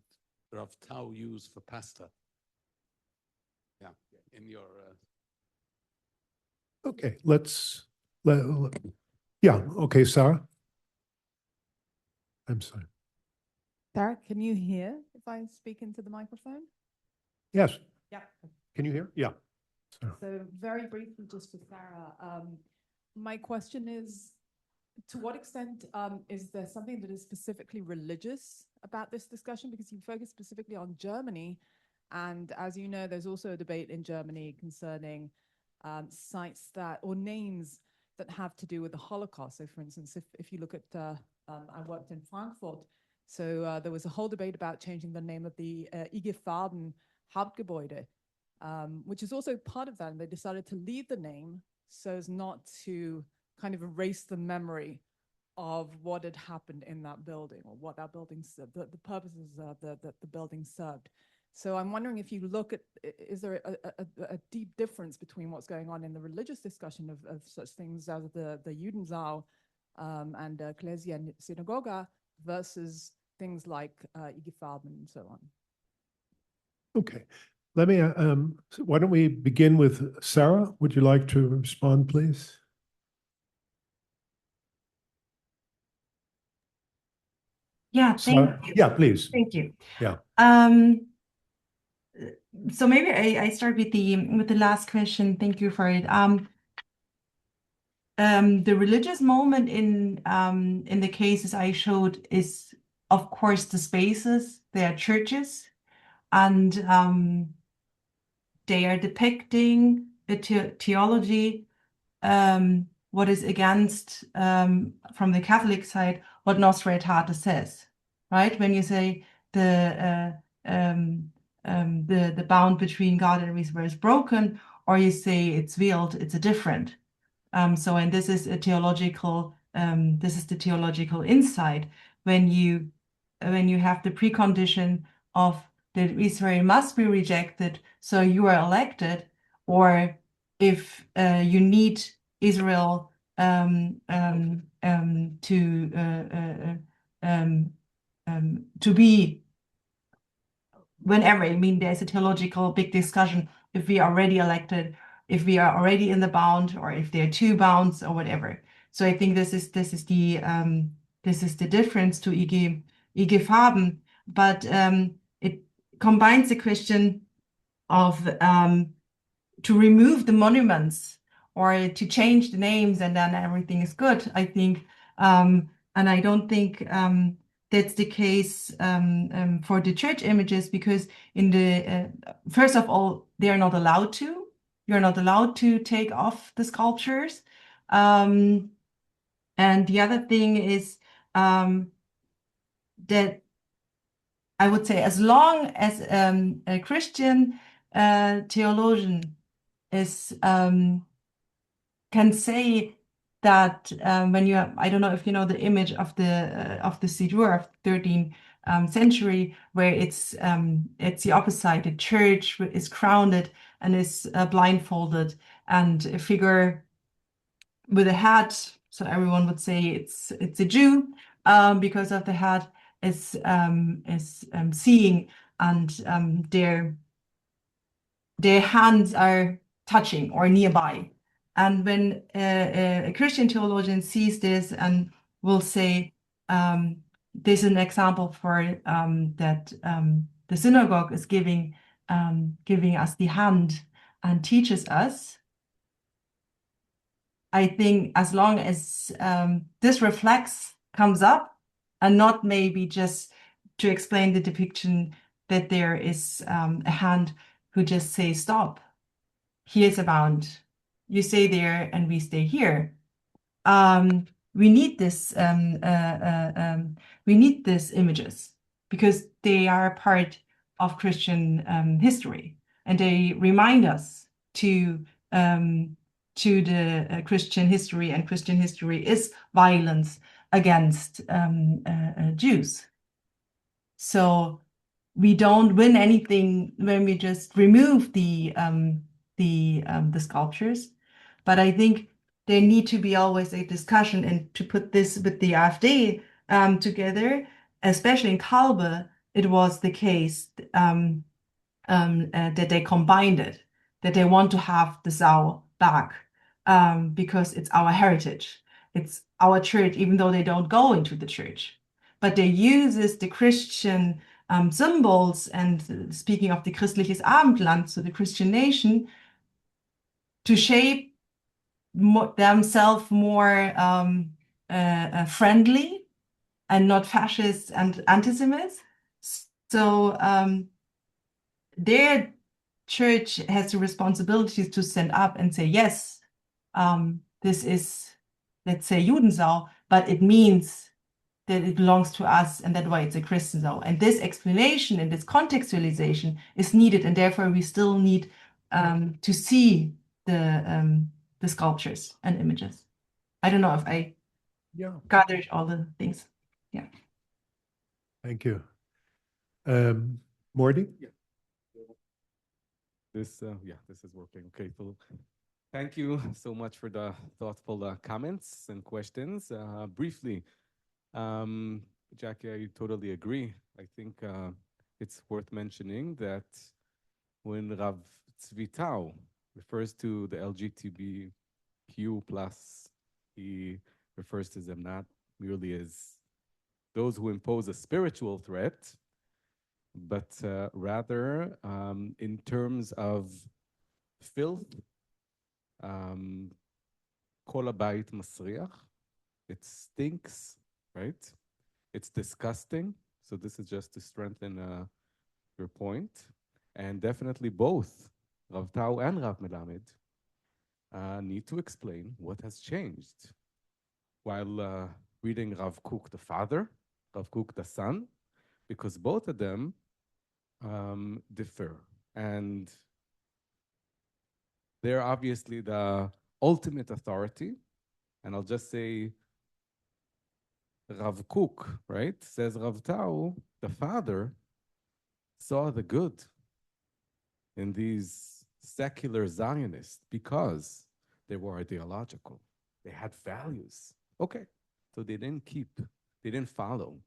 Rav Tau use for pastor? Yeah, in your. Okay, yeah, okay, Sara. I'm sorry. Sara, can you hear if I speak into the microphone? Yes. Yeah. Can you hear? Yeah. So very briefly, just for Sara, my question is, to what extent is there something that is specifically religious about this discussion? Because you focus specifically on Germany, and as you know, there's also a debate in Germany concerning sites that, or names that have to do with the Holocaust. So for instance, if you look at, I worked in Frankfurt, so there was a whole debate about changing the name of the IG Farben Hauptgebäude, which is also part of that. And they decided to leave the name so as not to kind of erase the memory of what had happened in that building, or what that building, the purposes that the building served. So I'm wondering if you look at, is there a deep difference between what's going on in the religious discussion of such things as the Judensaal and Ecclesia and Synagoga versus things like IG Farben and so on? Okay. Let me, why don't we begin with Sara? Would you like to respond, please? Yeah, thank you. Yeah, please. Thank you. Yeah. So maybe I start with the last question. Thank you for it. The religious moment in the cases I showed is, of course, the spaces. They are churches, and they are depicting a theology, what is against, from the Catholic side, what Nostra Aetate says, right? When you say the bound between God and Israel is broken, or you say it's veiled, it's a different. So, and this is a theological, this is the theological insight when you have the precondition of that Israel must be rejected, so you are elected, or if you need Israel to be whenever. I mean, there's a theological big discussion if we are already elected, if we are already in the bound, or if there are two bounds or whatever. So I think this is the difference to IG Farben, but it combines the question of to remove the monuments or to change the names and then everything is good, I think. And I don't think that's the case for the church images, because in the first of all, they are not allowed to. You're not allowed to take off the sculptures. And the other thing is that I would say, as long as a Christian theologian is can say that when you have, I don't know if you know the image of the Siddur of 13th century, where it's the opposite. The church is crowned and is blindfolded, and a figure with a hat. So everyone would say it's a Jew because of the hat is seeing, and their hands are touching or nearby. And when a Christian theologian sees this and will say, this is an example for that the synagogue is giving us the hand and teaches us, I think as long as this reflex comes up, and not maybe just to explain the depiction that there is a hand who just says, stop, here's a bound, you stay there and we stay here. We need this. We need these images because they are part of Christian history, and they remind us to the Christian history, and Christian history is violence against Jews. So we don't win anything when we just remove the sculptures, but I think there need to be always a discussion, and to put this with the AfD together, especially in Kalbe, it was the case that they combined it, that they want to have the Sau back because it's our heritage, it's our church, even though they don't go into the church, but they uses the Christian symbols, and speaking of the Christliches Abendland, so the Christian nation, to shape themselves more friendly and not fascist and anti-Semites. So their church has the responsibility to stand up and say, yes, this is, let's say, Judensau, but it means that it belongs to us, and that's why it's a Christian Sau. And this explanation and this contextualization is needed, and therefore we still need to see the sculptures and images. I don't know if I gathered all the things. Yeah. Thank you. Mordy? Yeah. This is working. Okay, so thank you so much for the thoughtful comments and questions. Briefly, Jackie, I totally agree. I think it's worth mentioning that when Rav Tzvi Tau refers to the LGBTQ+, he refers to them not merely as those who impose a spiritual threat, but rather in terms of filth, kol habayit masriach, it stinks, right? It's disgusting. So this is just to strengthen your point. And definitely both Rav Tau and Rav Melamed need to explain what has changed. While reading Rav Kook the father, Rav Kook the son, because both of them differ. And they're obviously the ultimate authority. And I'll just say, Rav Kook, right, says Rav Tau, the father, saw the good in these secular Zionists because they were ideological. They had values. Okay, so they didn't follow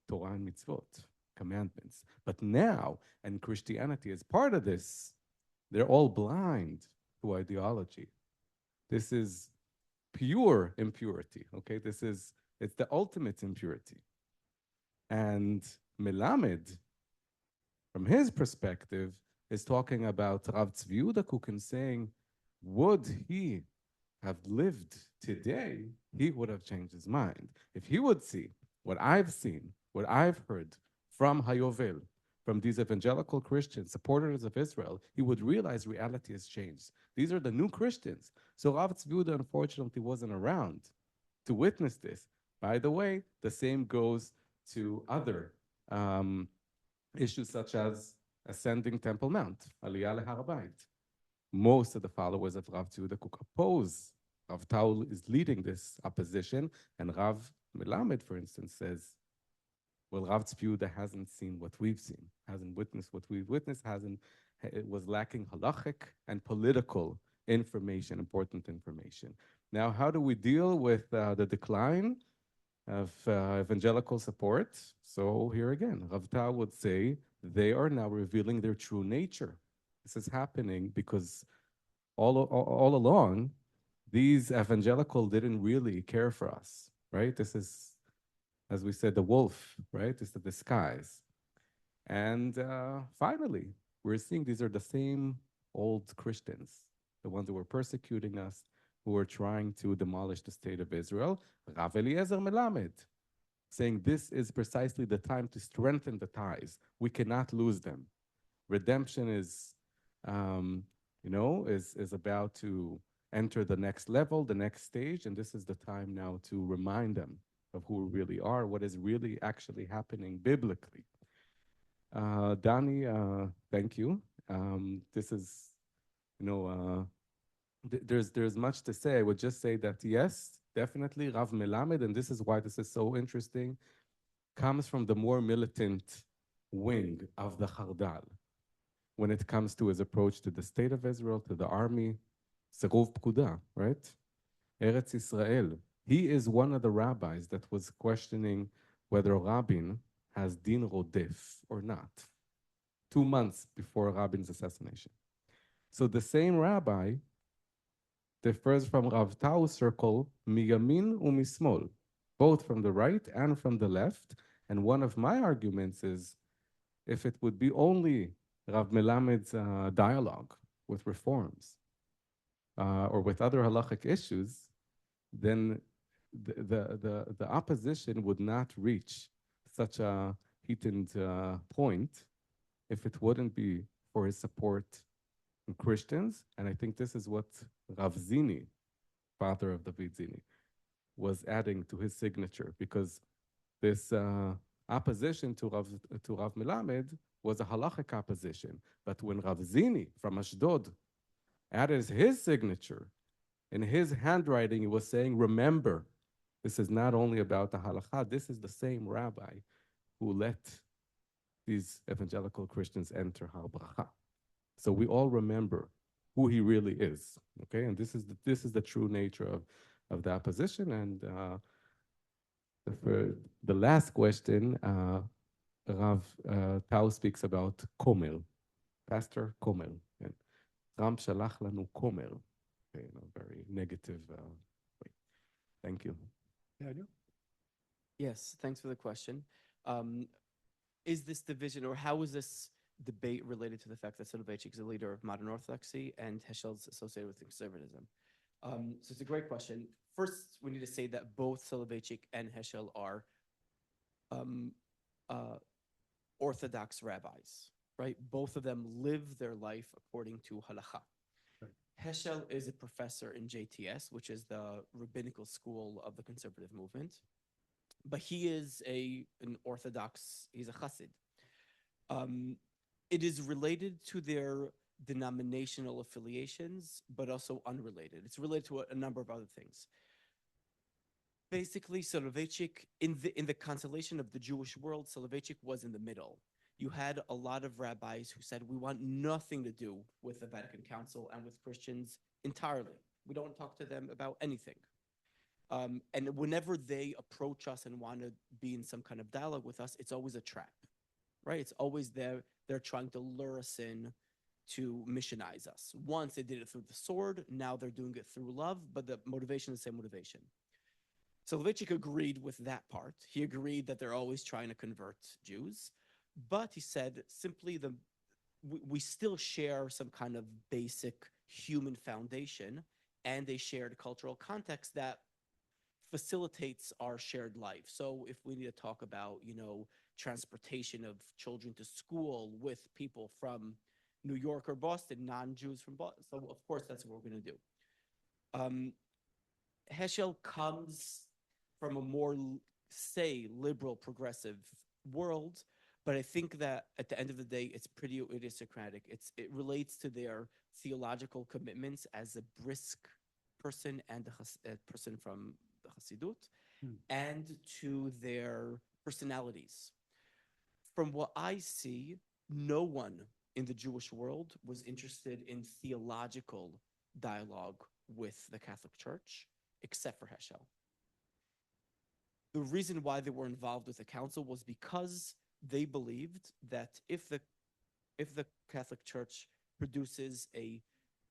Torah and mitzvot. commandments. But now, and Christianity is part of this, they're all blind to ideology. This is pure impurity, okay? It's the ultimate impurity. And Melamed, from his perspective, is talking about Rav Tzvi Yehuda Kukin saying, would he have lived today, he would have changed his mind. If he would see what I've seen, what I've heard from Hayovel, from these evangelical Christians, supporters of Israel, he would realize reality has changed. These are the new Christians. So Rav Tzvi Yehuda, unfortunately, wasn't around to witness this. By the way, the same goes to other issues such as ascending Temple Mount, Aliyah leHar Habayit. Most of the followers of Rav Tzvi Yehuda Kook oppose. Rav Tau is leading this opposition, and Rav Melamed, for instance, says, well, Rav Tzvi Yehuda hasn't seen what we've seen, hasn't witnessed what we've witnessed, it was lacking halachic and political information, important information. Now, how do we deal with the decline of evangelical support? So here again, Rav Tau would say they are now revealing their true nature. This is happening because all along, these evangelical didn't really care for us, right? This is, as we said, the wolf, right? It's the disguise. And finally, we're seeing these are the same old Christians, the ones who were persecuting us, who were trying to demolish the state of Israel. Rav Eliezer Melamed, saying this is precisely the time to strengthen the ties. We cannot lose them. Redemption is about to enter the next level, the next stage, and this is the time now to remind them of who we really are, what is really actually happening biblically. Dani, thank you. This is, there's much to say. I would just say that yes, definitely Rav Melamed, and this is why this is so interesting, comes from the more militant wing of the Chardal when it comes to his approach to the state of Israel, to the army, Seruv Pkuda, right? Eretz Israel. He is one of the rabbis that was questioning whether Rabin has din rodef or not, 2 months before Rabin's assassination. So the same rabbi differs from Rav Tau's circle, miyamin umismol, both from the right and from the left. And one of my arguments is, if it would be only Rav Melamed's dialogue with reforms or with other halachic issues, then the opposition would not reach such a heated point if it wouldn't be for his support in Christians. And I think this is what Rav Zini, father of David Zini, was adding to his signature, because this opposition to Rav Melamed was a halachic opposition. But when Rav Zini from Ashdod added his signature, in his handwriting, he was saying, remember, this is not only about the halakha, this is the same rabbi who let these evangelical Christians enter Har Bracha. So we all remember who he really is, okay? And this is the true nature of the opposition. And for the last question, Rav Tau speaks about Komel, Pastor Komel. And Ram shalach lanu Komel, okay, in a very negative way. Thank you. Yes, thanks for the question. Is this division, or how is this debate related to the fact that Soloveitchik is a leader of modern Orthodoxy and Heschel's associated with conservatism? So it's a great question. First, we need to say that both Soloveitchik and Heschel are Orthodox rabbis, right? Both of them live their life according to halakha. Right. Heschel is a professor in JTS, which is the rabbinical school of the conservative movement. But he is an Orthodox, he's a Chassid. It is related to their denominational affiliations, but also unrelated. It's related to a number of other things. Basically, Soloveitchik, in the constellation of the Jewish world, Soloveitchik was in the middle. You had a lot of rabbis who said, we want nothing to do with the Vatican Council and with Christians entirely. We don't want to talk to them about anything. And whenever they approach us and want to be in some kind of dialogue with us, it's always a trap. right? It's always they're trying to lure us in to missionize us. Once they did it through the sword, now they're doing it through love, but the motivation is the same motivation. Soloveitchik agreed with that part. He agreed that they're always trying to convert Jews, but he said simply we still share some kind of basic human foundation and a shared cultural context that facilitates our shared life. So if we need to talk about, transportation of children to school with people from New York or Boston, non-Jews from Boston, so of course that's what we're going to do. Heschel comes from a more, say, liberal, progressive world, but I think that at the end of the day, it's pretty idiosyncratic. It relates to their theological commitments as a brisk person and a person from the Hasidut, and to their personalities. From what I see, no one in the Jewish world was interested in theological dialogue with the Catholic Church, except for Heschel. The reason why they were involved with the council was because they believed that if the Catholic Church produces a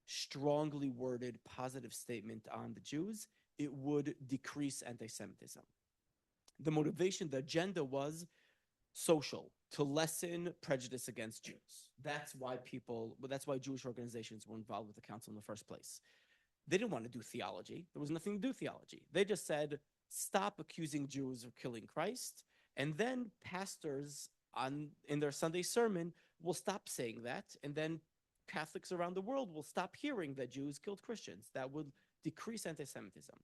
strongly worded positive statement on the Jews, it would decrease anti-Semitism. The motivation, the agenda was social, to lessen prejudice against Jews. That's why Jewish organizations were involved with the council in the first place. They didn't want to do theology. There was nothing to do theology. They just said, stop accusing Jews of killing Christ, and then pastors in their Sunday sermon will stop saying that, and then Catholics around the world will stop hearing that Jews killed Christians. That would decrease anti-Semitism.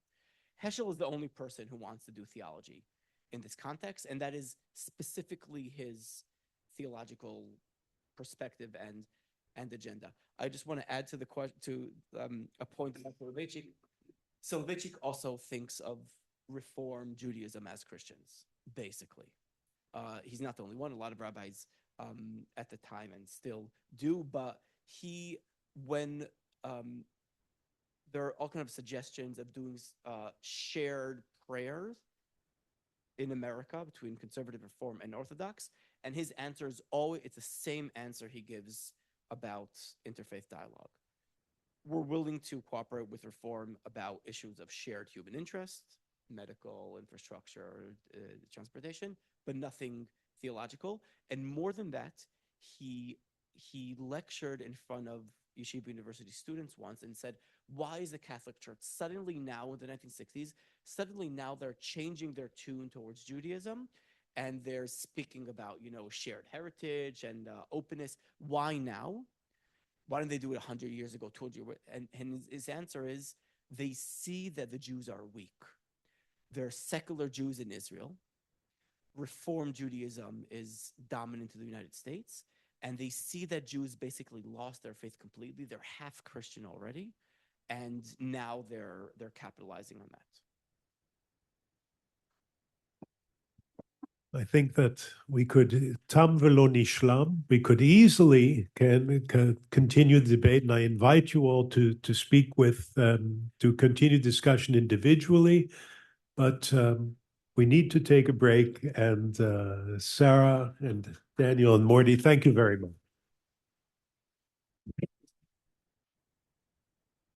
Heschel is the only person who wants to do theology in this context, and that is specifically his theological perspective and agenda. I just want to add to a point about Soloveitchik. Soloveitchik also thinks of Reform Judaism as Christians, basically. He's not the only one. A lot of rabbis at the time and still do, but when there are all kinds of suggestions of doing shared prayers in America between conservative Reform and Orthodox, and his answer is always, it's the same answer he gives about interfaith dialogue. We're willing to cooperate with Reform about issues of shared human interest, medical infrastructure, transportation, but nothing theological. And more than that, he lectured in front of Yeshiva University students once and said, why is the Catholic Church suddenly now in the 1960s, suddenly now they're changing their tune towards Judaism and they're speaking about, shared heritage and openness. Why now? Why didn't they do it 100 years ago, 200 years ago? And his answer is they see that the Jews are weak. There are secular Jews in Israel. Reform Judaism is dominant in the United States. And they see that Jews basically lost their faith completely. They're half Christian already. And now they're capitalizing on that. I think that we could, tam velo nishlam, we could easily continue the debate, and I invite you all to speak with, to continue discussion individually, but we need to take a break, and Sara and Daniel and Mordy, thank you very much.